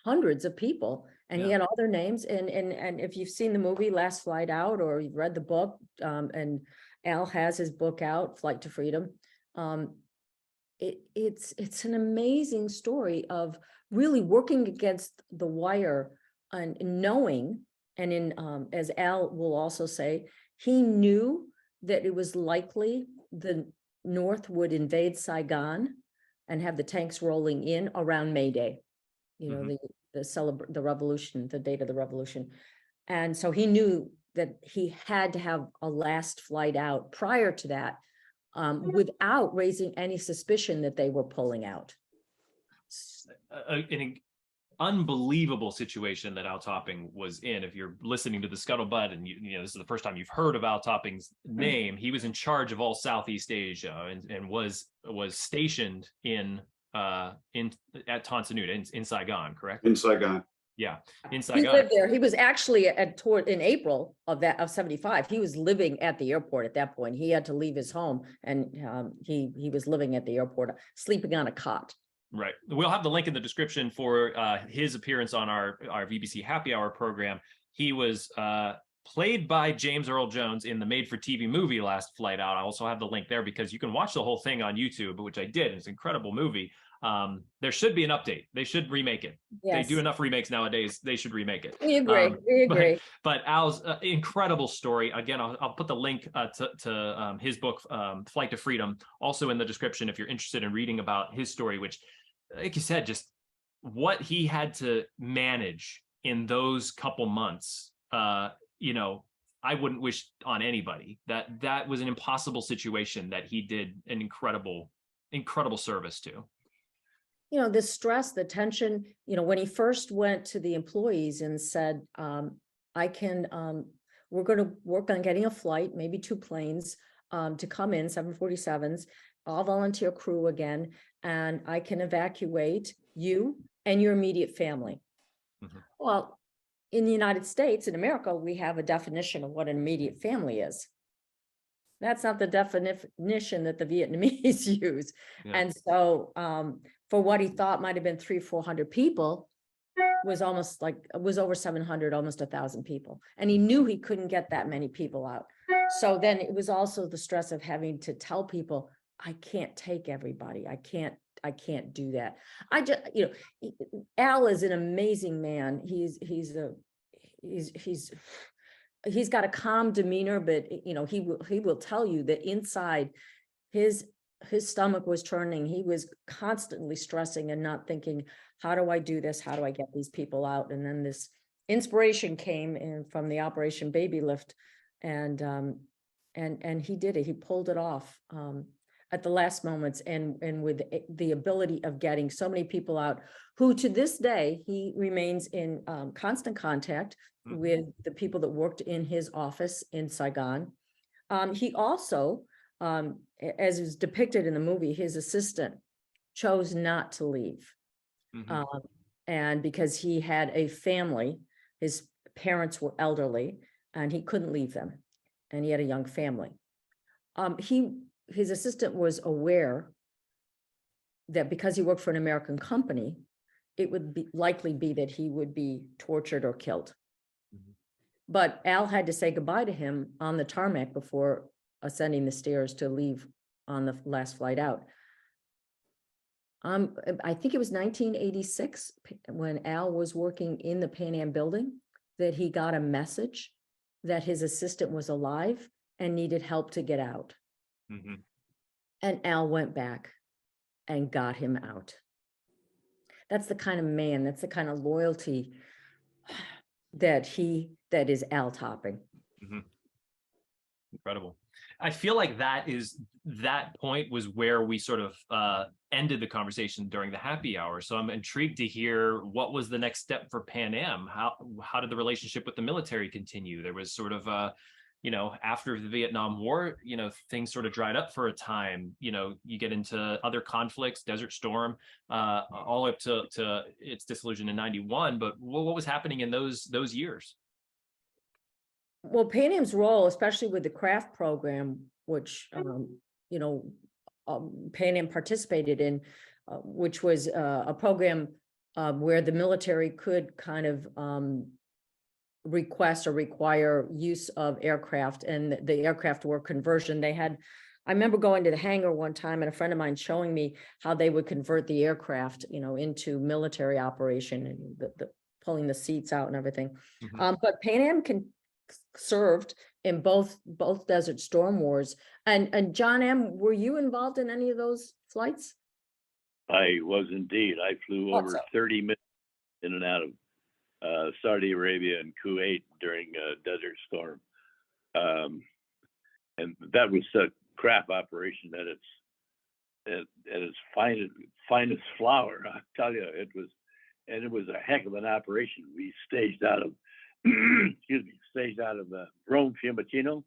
hundreds of people, and he Yeah. had all their names. And if you've seen the movie Last Flight Out, or you've read the book, and Al has his book out, Flight to Freedom, it's an amazing story of really working against the wire and knowing, and as Al will also say, he knew that it was likely the North would invade Saigon and have the tanks rolling in around May Day, Mhm. the revolution, the date of the revolution. And so he knew that he had to have a last flight out prior to that, without raising any suspicion that they were pulling out. An unbelievable situation that Al Topping was in. If you're listening to the Scuttlebutt and this is the first time you've heard of Al Topping's name, he was in charge of all Southeast Asia and was stationed at Tan Son Nhut in Saigon, correct? In Saigon. Yeah, in He Saigon. lived there. He was actually in April of 75. He was living at the airport at that point. He had to leave his home, and he was living at the airport, sleeping on a cot. Right. We'll have the link in the description for his appearance on our VBC Happy Hour program. He was played by James Earl Jones in the made-for-TV movie Last Flight Out. I also have the link there because you can watch the whole thing on YouTube, which I did. It's an incredible movie. There should be an update. They should remake it. Yes. They do enough remakes nowadays. They should remake it. We agree. We agree. But Al's incredible story. Again, I'll put the link to his book, Flight to Freedom, also in the description if you're interested in reading about his story, which, like you said, just what he had to manage in those couple months. I wouldn't wish on anybody. That was an impossible situation that he did an incredible service to. The stress, the tension, when he first went to the employees and said, we're going to work on getting a flight, maybe 2 planes to come in, 747s, all volunteer crew again, and I can evacuate you and your immediate family. Mm-hmm. Well, in the United States, in America, we have a definition of what an immediate family is. That's not the definition that the Vietnamese use. Yeah. And so for what he thought might have been 300-400 people, was over 700, almost 1,000 people. And he knew he couldn't get that many people out. So then it was also the stress of having to tell people, I can't take everybody. I can't do that. Al is an amazing man. He's got a calm demeanor, but he will tell you that inside his stomach was churning. He was constantly stressing and not thinking, how do I do this? How do I get these people out? And then this inspiration came in from the Operation Baby Lift, and And he did it. He pulled it off at the last moments, and with the ability of getting so many people out, who to this day, he remains in constant contact with the people that worked in his office in Saigon. He also, as is depicted in the movie, his assistant chose not to leave. And because he had a family, his parents were elderly and he couldn't leave them. And he had a young family. His assistant was aware that because he worked for an American company, it would likely be that he would be tortured or killed. But Al had to say goodbye to him on the tarmac before ascending the stairs to leave on the last flight out. I think it was 1986 when Al was working in the Pan Am building that he got a message that his assistant was alive and needed help to get out. And Al went back and got him out. That's the kind of man, that's the kind of loyalty that is Al Topping. Incredible. I feel like that point was where we sort of ended the conversation during the happy hour. So I'm intrigued to hear what was the next step for Pan Am. How did the relationship with the military continue? There was sort of after the Vietnam War, things sort of dried up for a time. You get into other conflicts, Desert Storm, all the way up to its dissolution in '91. But what was happening in those years? Well, Pan Am's role, especially with the craft program, which Pan Am participated in, which was a program where the military could kind of request or require use of aircraft, and the aircraft were conversion. I remember going to the hangar one time and a friend of mine showing me how they would convert the aircraft, into military operation, and the pulling the seats out and everything. But Pan Am served in both Desert Storm wars. And John M., were you involved in any of those flights? I was indeed. I flew over 30 minutes in and out of Saudi Arabia and Kuwait during Desert Storm. And that was a craft operation at its finest flower. I tell you, it was a heck of an operation. We staged out of Rome Fiumicino,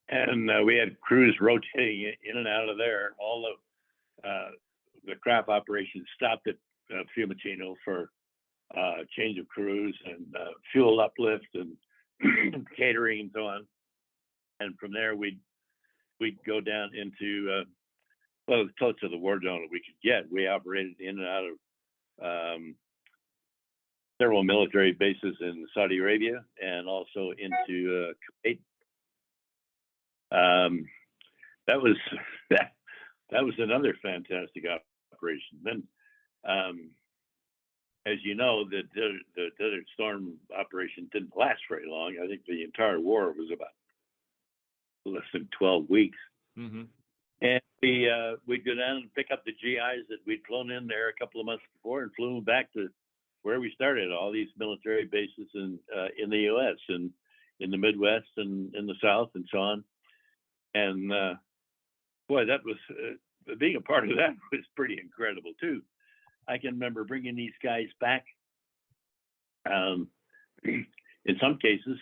and we had crews rotating in and out of there. All of the craft operations stopped at Fiumicino for change of crews and fuel uplift and catering and so on. And from there, we'd go down into as close to the war zone that we could get. We operated in and out of several military bases in Saudi Arabia and also into Kuwait. That was another fantastic operation. Then, as you know, the Desert Storm operation didn't last very long. I think the entire war was about less than 12 weeks. And we'd go down and pick up the GIs that we'd flown in there a couple of months before and flew them back to where we started, all these military bases in the U.S. and in the Midwest and in the South and so on. And boy, that was being a part of that was pretty incredible too. I can remember bringing these guys back. In some cases,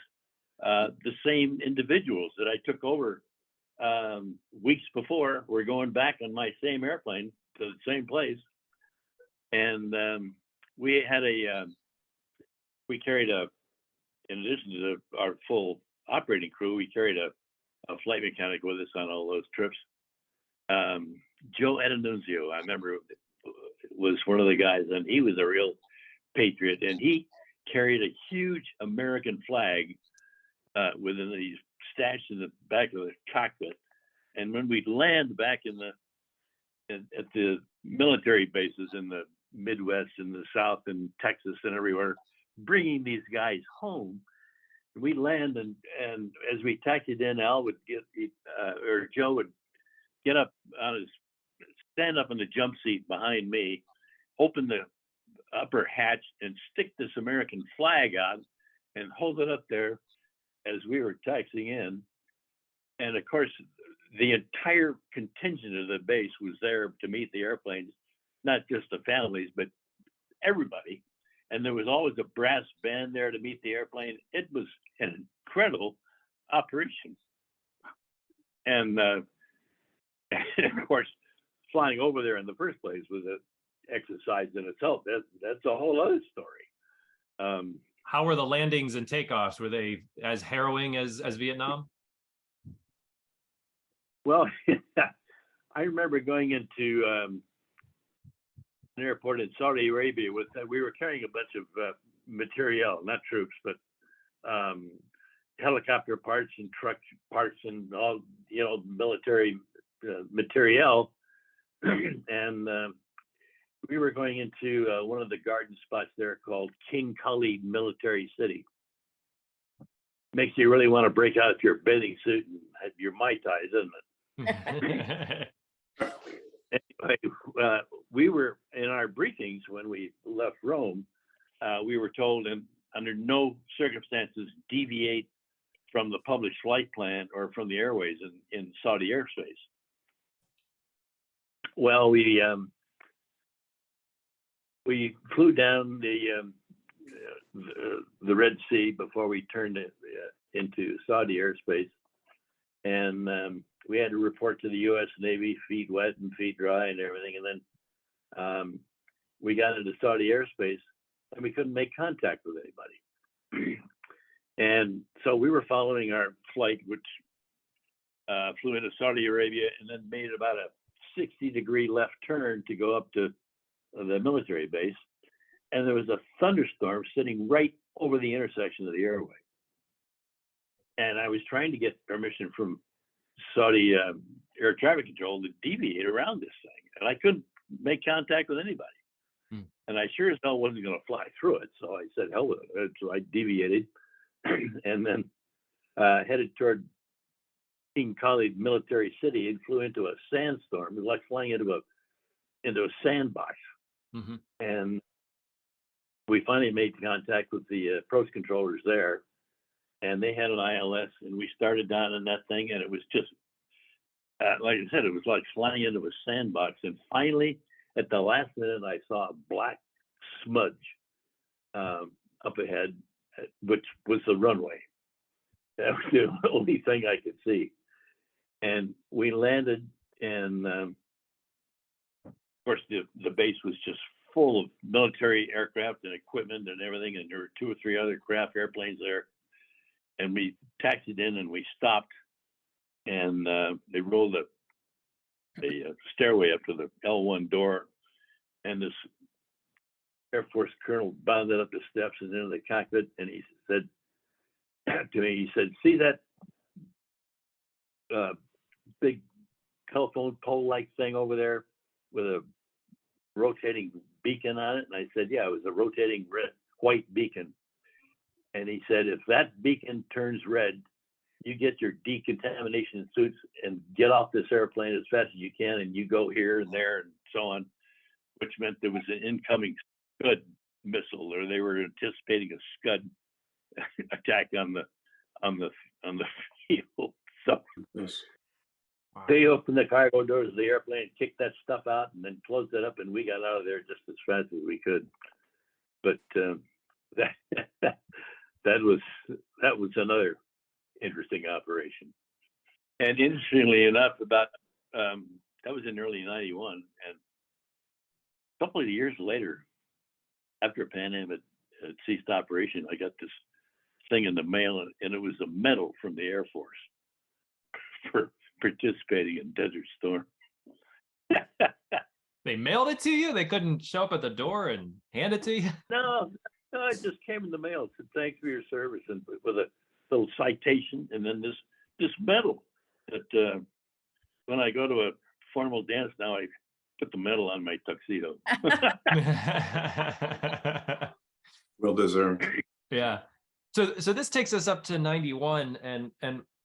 the same individuals that I took over weeks before were going back on my same airplane to the same place, and we carried in addition to our full operating crew, we carried a flight mechanic with us on all those trips. Joe Edinunzio, I remember, was one of the guys, and he was a real patriot, and he carried a huge American flag within these stashed in the back of the cockpit. And when we'd land back at the military bases in the Midwest and the South and Texas and everywhere, bringing these guys home, we land and as we taxied in, Al would or Joe would get up stand up in the jump seat behind me, open the upper hatch and stick this American flag on and hold it up there as we were taxiing in. And of course, the entire contingent of the base was there to meet the airplanes, not just the families, but everybody. And there was always a brass band there to meet the airplane. It was an incredible operation. And of course, flying over there in the first place was an exercise in itself. That's a whole other story. How were the landings and takeoffs? Were they as harrowing as Vietnam? Well, I remember going into an airport in Saudi Arabia we were carrying a bunch of materiel, not troops, but helicopter parts and truck parts and all, military materiel. And we were going into one of the garden spots there called King Khalid Military City. Makes you really want to break out your bathing suit and have your Mai Tais, doesn't it? Anyway, we were in our briefings when we left Rome. We were told, and under no circumstances deviate from the published flight plan or from the airways in Saudi airspace. Well, we flew down the Red Sea before we turned into Saudi airspace, and we had to report to the U.S. Navy, feet wet and feet dry and everything. And then we got into Saudi airspace and we couldn't make contact with anybody. And so we were following our flight, which flew into Saudi Arabia and then made about a 60-degree left turn to go up to the military base. And there was a thunderstorm sitting right over the intersection of the airway. And I was trying to get permission from Saudi air traffic control to deviate around this thing, and I couldn't make contact with anybody. And I sure as hell wasn't going to fly through it, so I said hell with it. So I deviated and then headed toward King Khalid Military City and flew into a sandstorm. It was like flying into a sandbox. Mm-hmm. And we finally made contact with the approach controllers there. And they had an ILS, and we started down in that thing, and it was just, like I said, it was like flying into a sandbox. And finally, at the last minute, I saw a black smudge up ahead, which was the runway. That was the only thing I could see. And we landed, and of course, the base was just full of military aircraft and equipment and everything, and there were 2 or 3 other craft airplanes there. And we taxied in and we stopped, and they rolled a stairway up to the L1 door, and this Air Force colonel bounded up the steps and into the cockpit, and he said to me, he said, "See that big telephone pole-like thing over there with a rotating beacon on it?" And I said, "Yeah, it was a rotating white beacon." And he said, "If that beacon turns red, you get your decontamination suits and get off this airplane as fast as you can, and you go here and there and so on," which meant there was an incoming Scud missile, or they were anticipating a Scud attack on the field. So Yes. Wow. they opened the cargo doors of the airplane, kicked that stuff out, and then closed it up, and we got out of there just as fast as we could. But that was another interesting operation. And interestingly enough, that was in early '91, and a couple of years later, after Pan Am had ceased operation, I got this thing in the mail, and it was a medal from the Air Force for participating in Desert Storm. They mailed it to you? They couldn't show up at the door and hand it to you? No, it just came in the mail. It said, "Thanks for your service," and with a little citation, and then this medal that when I go to a formal dance now, I put the medal on my tuxedo. Well deserved. Yeah. So this takes us up to 91, and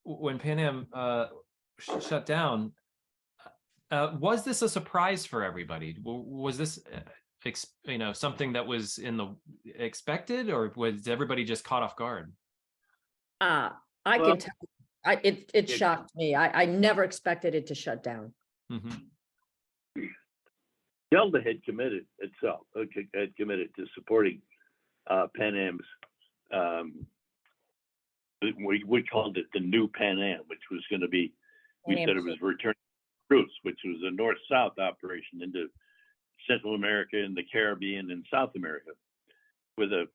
when Pan Am shut down, was this a surprise for everybody? Was this something that was expected, or was everybody just caught off guard? I Well- can tell It shocked me. I never expected it to shut down. Mhm. Delta had committed itself, had committed to supporting Pan Am's. We called it the new Pan Am, which was going to be, we Pan Am said it was returning routes, which was a north-south operation into Central America and the Caribbean and South America, with a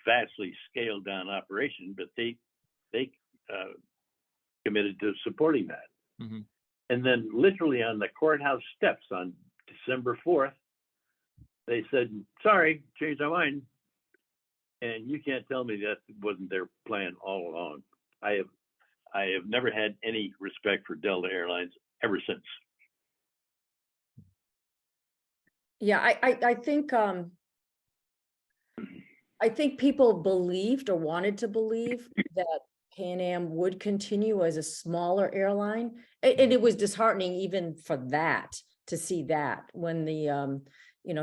vastly scaled down operation, but they committed to supporting that. Mm-hmm. And then literally on the courthouse steps on December 4th, they said, sorry, changed our mind. And you can't tell me that wasn't their plan all along. I have never had any respect for Delta Airlines ever since. Yeah, I think people believed or wanted to believe that Pan Am would continue as a smaller airline. And it was disheartening even for that, to see that when the,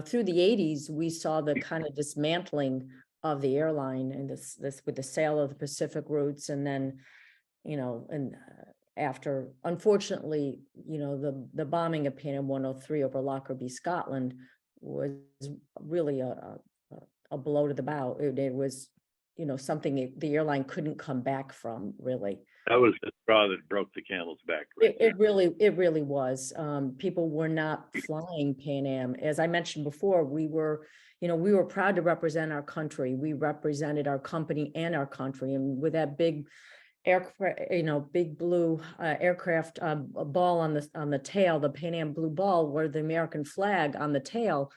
through the 80s, we saw the kind of dismantling of the airline and this with the sale of the Pacific routes. And then, after, unfortunately, the bombing of Pan Am 103 over Lockerbie, Scotland was really a blow to the bow. It was, something the airline couldn't come back from, really. That was the straw that broke the camel's back. Right It really was. People were not flying Pan Am. As I mentioned before, we were proud to represent our country. We represented our company and our country. And with that big aircraft, big blue aircraft ball on the tail, the Pan Am blue ball, where the American flag on the tail,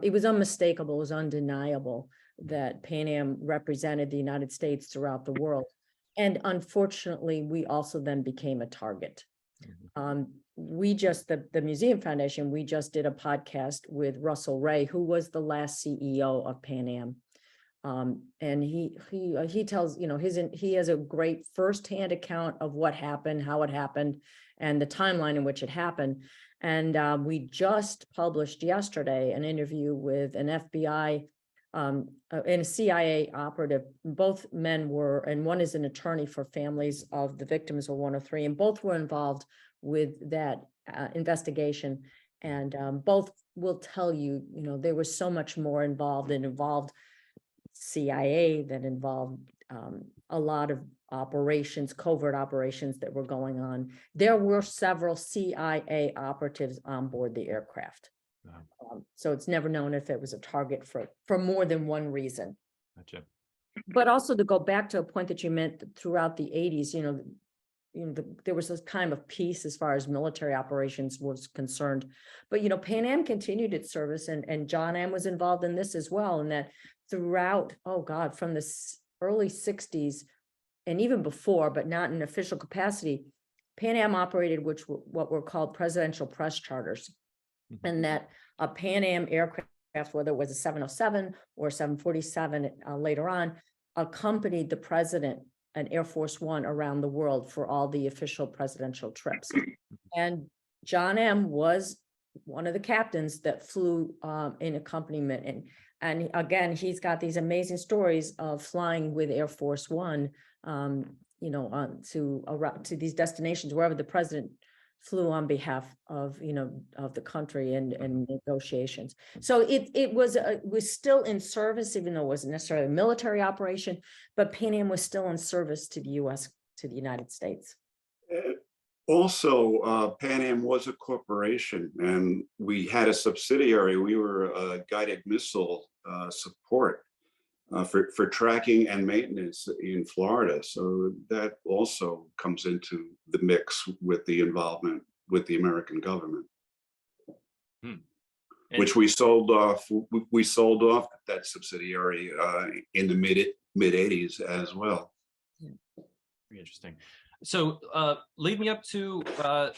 it was unmistakable, it was undeniable that Pan Am represented the United States throughout the world. And unfortunately, we also then became a target. We just, the Museum Foundation, we just did a podcast with Russell Ray, who was the last CEO of Pan Am. And he tells, he has a great firsthand account of what happened, how it happened, and the timeline in which it happened. And we just published yesterday an interview with an FBI and a CIA operative. Both men were, and one is an attorney for families of the victims of 103, and both were involved with that investigation. And both will tell you, there was so much more involved, and involved CIA, that involved a lot of operations, covert operations that were going on. There were several CIA operatives on board the aircraft. So it's never known if it was a target for more than one reason. Gotcha. But also, to go back to a point that you meant, throughout the 80s, there was this kind of peace as far as military operations was concerned. But, Pan Am continued its service, and John M. was involved in this as well. And that throughout, from the early 60s and even before, but not in official capacity, Pan Am operated what were called presidential press charters. Mm-hmm. And that a Pan Am aircraft, whether it was a 707 or 747 later on, accompanied the president and Air Force One around the world for all the official presidential trips. And John M. was one of the captains that flew in accompaniment. And again, he's got these amazing stories of flying with Air Force One, to these destinations, wherever the president flew on behalf of, of the country and negotiations. So it was still in service, even though it wasn't necessarily a military operation, but Pan Am was still in service to the US, to the United States. Also, Pan Am was a corporation, and we had a subsidiary. We were a guided missile support for tracking and maintenance in Florida. So that also comes into the mix with the involvement with the American government, which we sold off. We sold off that subsidiary in the mid 80s as well. Very interesting. So lead me up to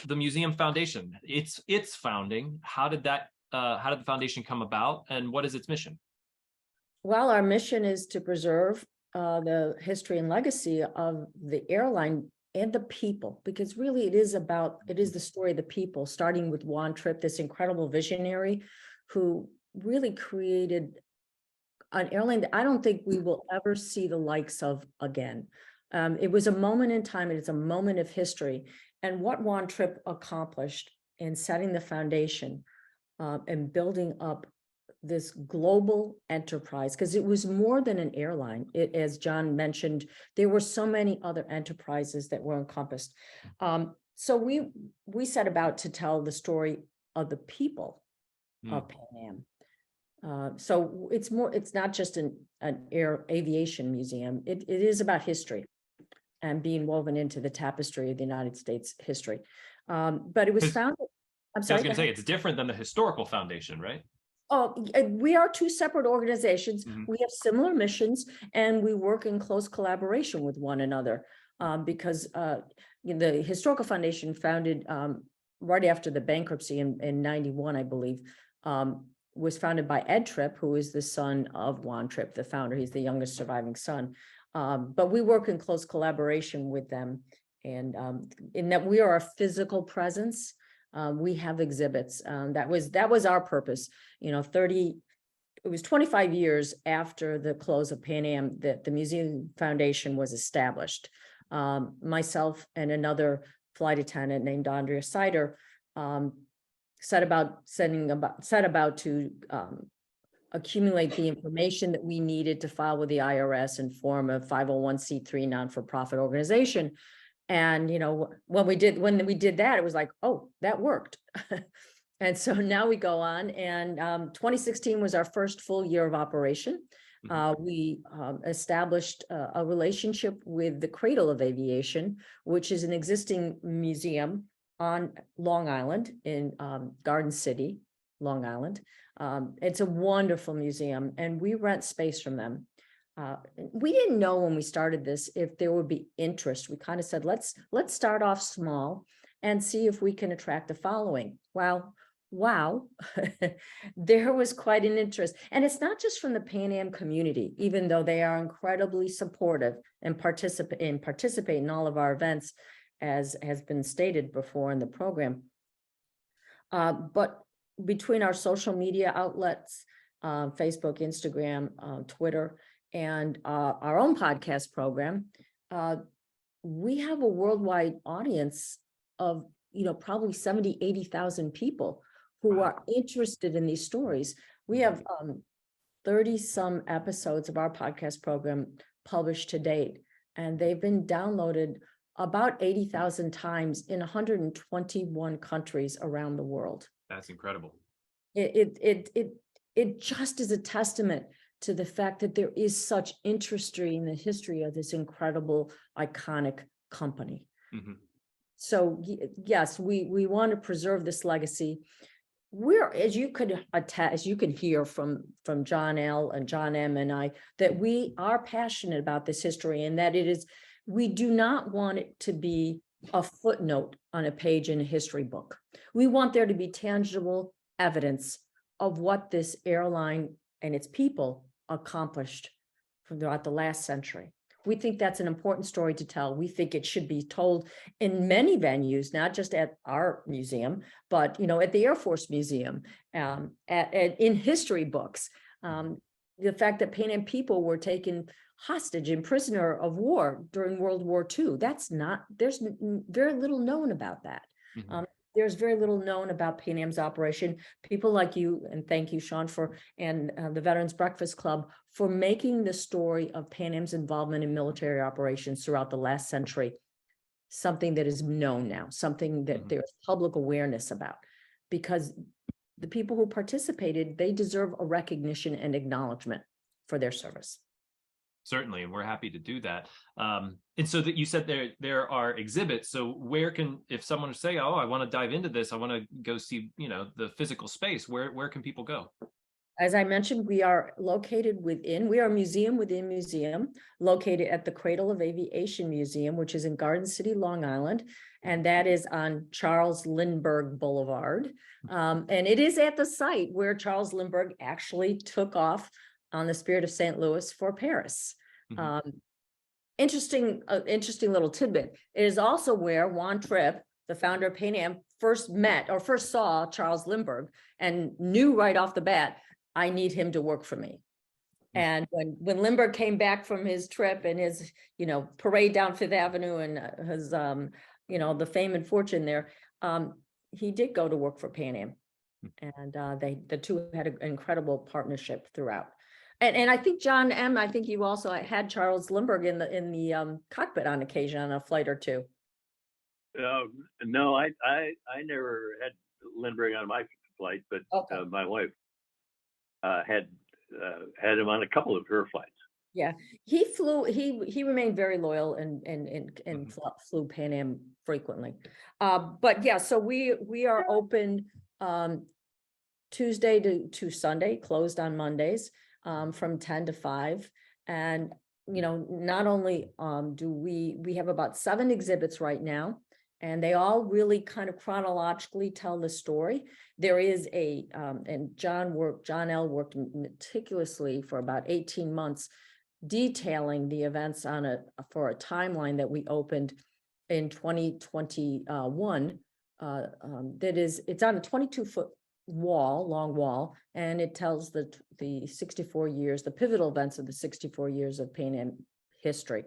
the Museum Foundation. Its founding. How did the foundation come about, and what is its mission? Well, our mission is to preserve the history and legacy of the airline and the people, because really it is the story of the people, starting with Juan Trippe, this incredible visionary who really created an airline that I don't think we will ever see the likes of again. It was a moment in time, and it's a moment of history. And what Juan Trippe accomplished in setting the foundation and building up this global enterprise, because it was more than an airline. As John mentioned, there were so many other enterprises that were encompassed. So we set about to tell the story of the people of Pan Am. So it's not just an aviation museum. It is about history and being woven into the tapestry of the United States history. But it was founded. I'm sorry. I was going to say, it's different than the historical foundation, right? Oh, we are two separate organizations. Mhm. We have similar missions, and we work in close collaboration with one another because the Historical Foundation, founded right after the bankruptcy in 91, I believe, was founded by Ed Trippe, who is the son of Juan Trippe, the founder. He's the youngest surviving son. But we work in close collaboration with them, and in that we are a physical presence. We have exhibits. That was our purpose. It was 25 years after the close of Pan Am that the Museum Foundation was established. Myself and another flight attendant named Andrea Sider set about to accumulate the information that we needed to file with the IRS and form a 501c3 non-for-profit organization. And when we did that, it was like, oh, that worked. And so now we go on, and 2016 was our first full year of operation. We established a relationship with the Cradle of Aviation, which is an existing museum on Long Island in Garden City, Long Island. It's a wonderful museum, and we rent space from them. We didn't know when we started this if there would be interest. We kind of said, let's start off small and see if we can attract the following. Wow, there was quite an interest. And it's not just from the Pan Am community, even though they are incredibly supportive and participate in all of our events, as has been stated before in the program. But between our social media outlets, Facebook, Instagram, Twitter, and our own podcast program, we have a worldwide audience of probably 70, 80,000 people who are interested in these stories. We have 30 some episodes of our podcast program published to date, and they've been downloaded about 80,000 times in 121 countries around the world. That's incredible. It just is a testament to the fact that there is such interest in the history of this incredible, iconic company. So yes, we want to preserve this legacy. As you can hear from John L. and John M. and I, that we are passionate about this history, and that we do not want it to be a footnote on a page in a history book. We want there to be tangible evidence of what this airline and its people accomplished throughout the last century. We think that's an important story to tell. We think it should be told in many venues, not just at our museum, but at the Air Force Museum, in history books. The fact that Pan Am people were taken hostage and prisoner of war during World War II. There's very little known about that. There's very little known about Pan Am's operation. People like you, and thank you, Sean, and the Veterans Breakfast Club for making the story of Pan Am's involvement in military operations throughout the last century something that is known now, something that there's public awareness about, because the people who participated, they deserve a recognition and acknowledgement for their service. Certainly, and we're happy to do that. And so that you said there are exhibits. So where if someone would say, oh, I want to dive into this, I want to go see, the physical space, where can people go? As I mentioned, we are a museum within museum, located at the Cradle of Aviation Museum, which is in Garden City, Long Island, and that is on Charles Lindbergh Boulevard. And it is at the site where Charles Lindbergh actually took off on the Spirit of St. Louis for Paris. Interesting little tidbit. It is also where Juan Trippe, the founder of Pan Am, first saw Charles Lindbergh and knew right off the bat, I need him to work for me. And when Lindbergh came back from his trip and his, parade down Fifth Avenue and his, the fame and fortune there, he did go to work for Pan Am. And the two had an incredible partnership throughout. And I think John M., I think you also had Charles Lindbergh in the cockpit on occasion on a flight or two. No, I never had Lindbergh on my flight, but Okay. my wife had him on a couple of her flights. Yeah, he flew. He remained very loyal and flew Pan Am frequently. But yeah, so we are open Tuesday to Sunday, closed on Mondays from 10 to 5. And not only do we have about 7 exhibits right now, and they all really kind of chronologically tell the story. There is and John L. worked meticulously for about 18 months detailing the events for a timeline that we opened in 2021. It's on a 22-foot long wall, and it tells the 64 years, the pivotal events of the 64 years of Pan Am history.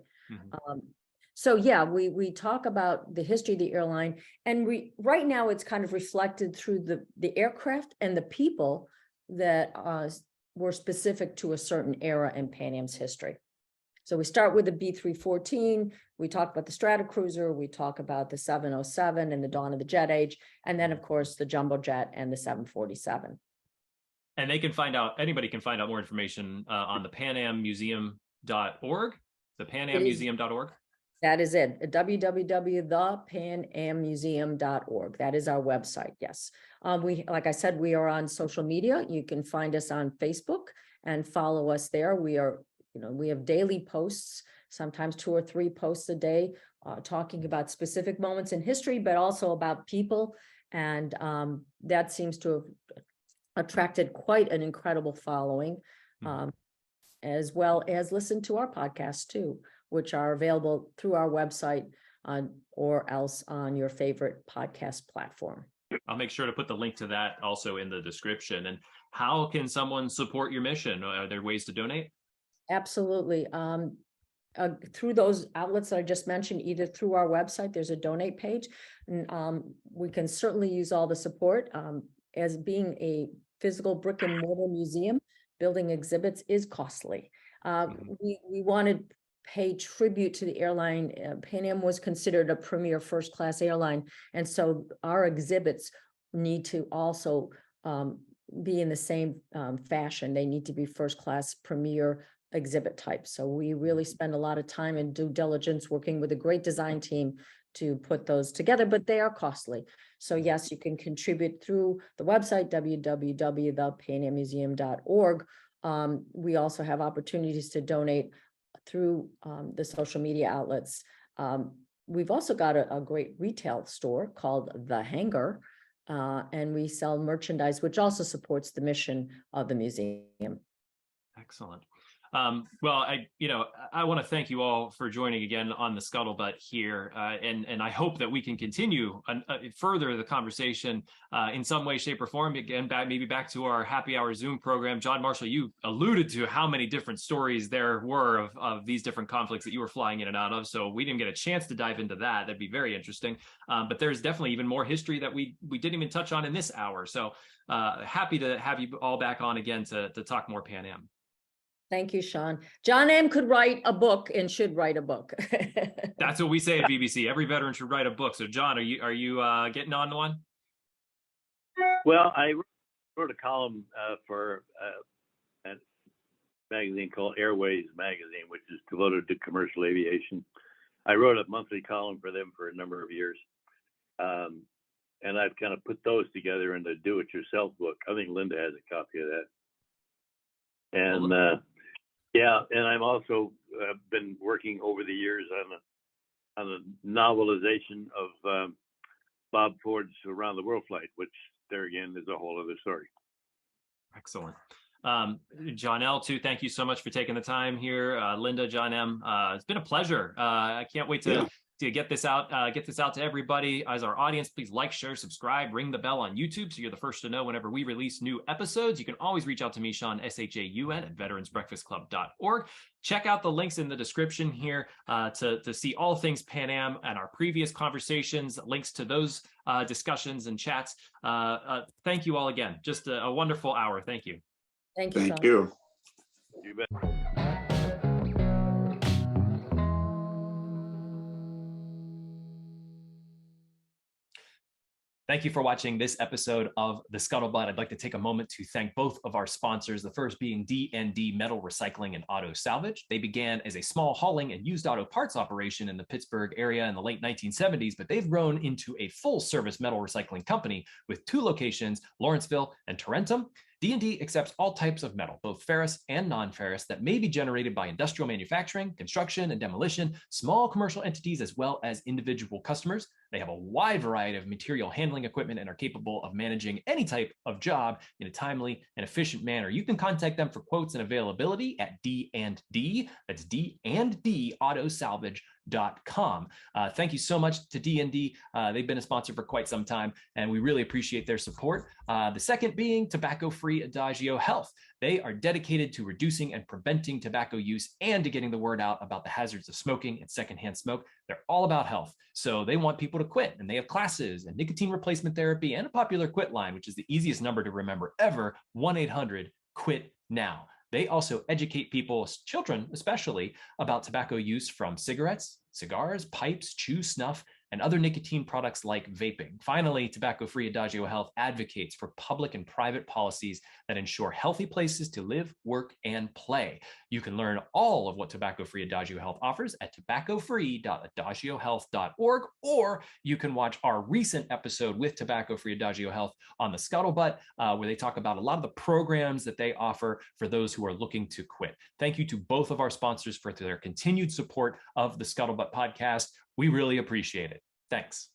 So yeah, we talk about the history of the airline, and right now it's kind of reflected through the aircraft and the people that were specific to a certain era in Pan Am's history. So we start with the B314, we talk about the Stratocruiser, we talk about the 707 and the dawn of the jet age, and then of course the jumbo jet and the 747. And anybody can find out more information on the panammuseum.org, the panammuseum.org. That is it, www.thepanammuseum.org. That is our website, yes. Like I said, we are on social media. You can find us on Facebook and follow us there. We have daily posts, sometimes 2 or 3 posts a day, talking about specific moments in history, but also about people. And that seems to have attracted quite an incredible following, as well as listen to our podcasts too, which are available through our website or else on your favorite podcast platform. I'll make sure to put the link to that also in the description. And how can someone support your mission? Are there ways to donate? Absolutely. Through those outlets that I just mentioned, either through our website, there's a donate page. And, we can certainly use all the support. As being a physical brick and mortar museum, building exhibits is costly. We wanted pay tribute to the airline. Pan Am was considered a premier first-class airline, and so our exhibits need to also be in the same fashion. They need to be first-class premier exhibit type. So we really spend a lot of time and due diligence working with a great design team to put those together, but they are costly. So yes, you can contribute through the website, www.thepanammuseum.org. We also have opportunities to donate through the social media outlets. We've also got a great retail store called The Hangar, and we sell merchandise, which also supports the mission of the museum. Excellent. Well, I want to thank you all for joining again on the Scuttlebutt here, and I hope that we can continue further the conversation in some way, shape, or form. Again, maybe back to our happy hour Zoom program. John Marshall, you alluded to how many different stories there were of these different conflicts that you were flying in and out of. So we didn't get a chance to dive into that. That'd be very interesting. But there's definitely even more history that we didn't even touch on in this hour. So happy to have you all back on again to talk more Pan Am. Thank you, Sean. John M. could write a book and should write a book. That's what we say at BBC. Every veteran should write a book. So, John, are you getting on to one? Well, I wrote a column for a magazine called Airways Magazine, which is devoted to commercial aviation. I wrote a monthly column for them for a number of years. And I've kind of put those together in the do-it-yourself book. I think Linda has a copy of that. And and I've also been working over the years on a novelization of Bob Ford's Around the World flight, which there again is a whole other story. Excellent. John L. too, thank you so much for taking the time here. Linda, John M., it's been a pleasure. I can't wait to to get this out to everybody. As our audience, please like, share, subscribe, ring the bell on YouTube so you're the first to know whenever we release new episodes. You can always reach out to me, Sean, SHAUN, at veteransbreakfastclub.org. Check out the links in the description here to see all things Pan Am and our previous conversations, links to those discussions and chats. Thank you all again. Just a wonderful hour. Thank you. Thank you, Thank Sean. you. You bet. Thank you for watching this episode of The Scuttlebutt. I'd like to take a moment to thank both of our sponsors, the first being D&D Metal Recycling and Auto Salvage. They began as a small hauling and used auto parts operation in the Pittsburgh area in the late 1970s, but they've grown into a full-service metal recycling company with 2 locations, Lawrenceville and Tarentum. D&D accepts all types of metal, both ferrous and non-ferrous, that may be generated by industrial manufacturing, construction, and demolition, small commercial entities, as well as individual customers. They have a wide variety of material handling equipment and are capable of managing any type of job in a timely and efficient manner. You can contact them for quotes and availability at D&D. That's D&D autosalvage.com. Thank you so much to D&D. They've been a sponsor for quite some time, and we really appreciate their support. The second being tobacco-free Adagio Health. They are dedicated to reducing and preventing tobacco use and to getting the word out about the hazards of smoking and secondhand smoke. They're all about health. So they want people to quit, and they have classes and nicotine replacement therapy and a popular quit line, which is the easiest number to remember ever, 1-800-QUIT-NOW. They also educate people, children especially, about tobacco use from cigarettes, cigars, pipes, chew, snuff, and other nicotine products like vaping. Finally, tobacco-free Adagio Health advocates for public and private policies that ensure healthy places to live, work, and play. You can learn all of what tobacco-free Adagio Health offers at tobaccofree.adagiohealth.org, or you can watch our recent episode with tobacco-free Adagio Health on the Scuttlebutt, where they talk about a lot of the programs that they offer for those who are looking to quit. Thank you to both of our sponsors for their continued support of the Scuttlebutt podcast. We really appreciate it. Thanks.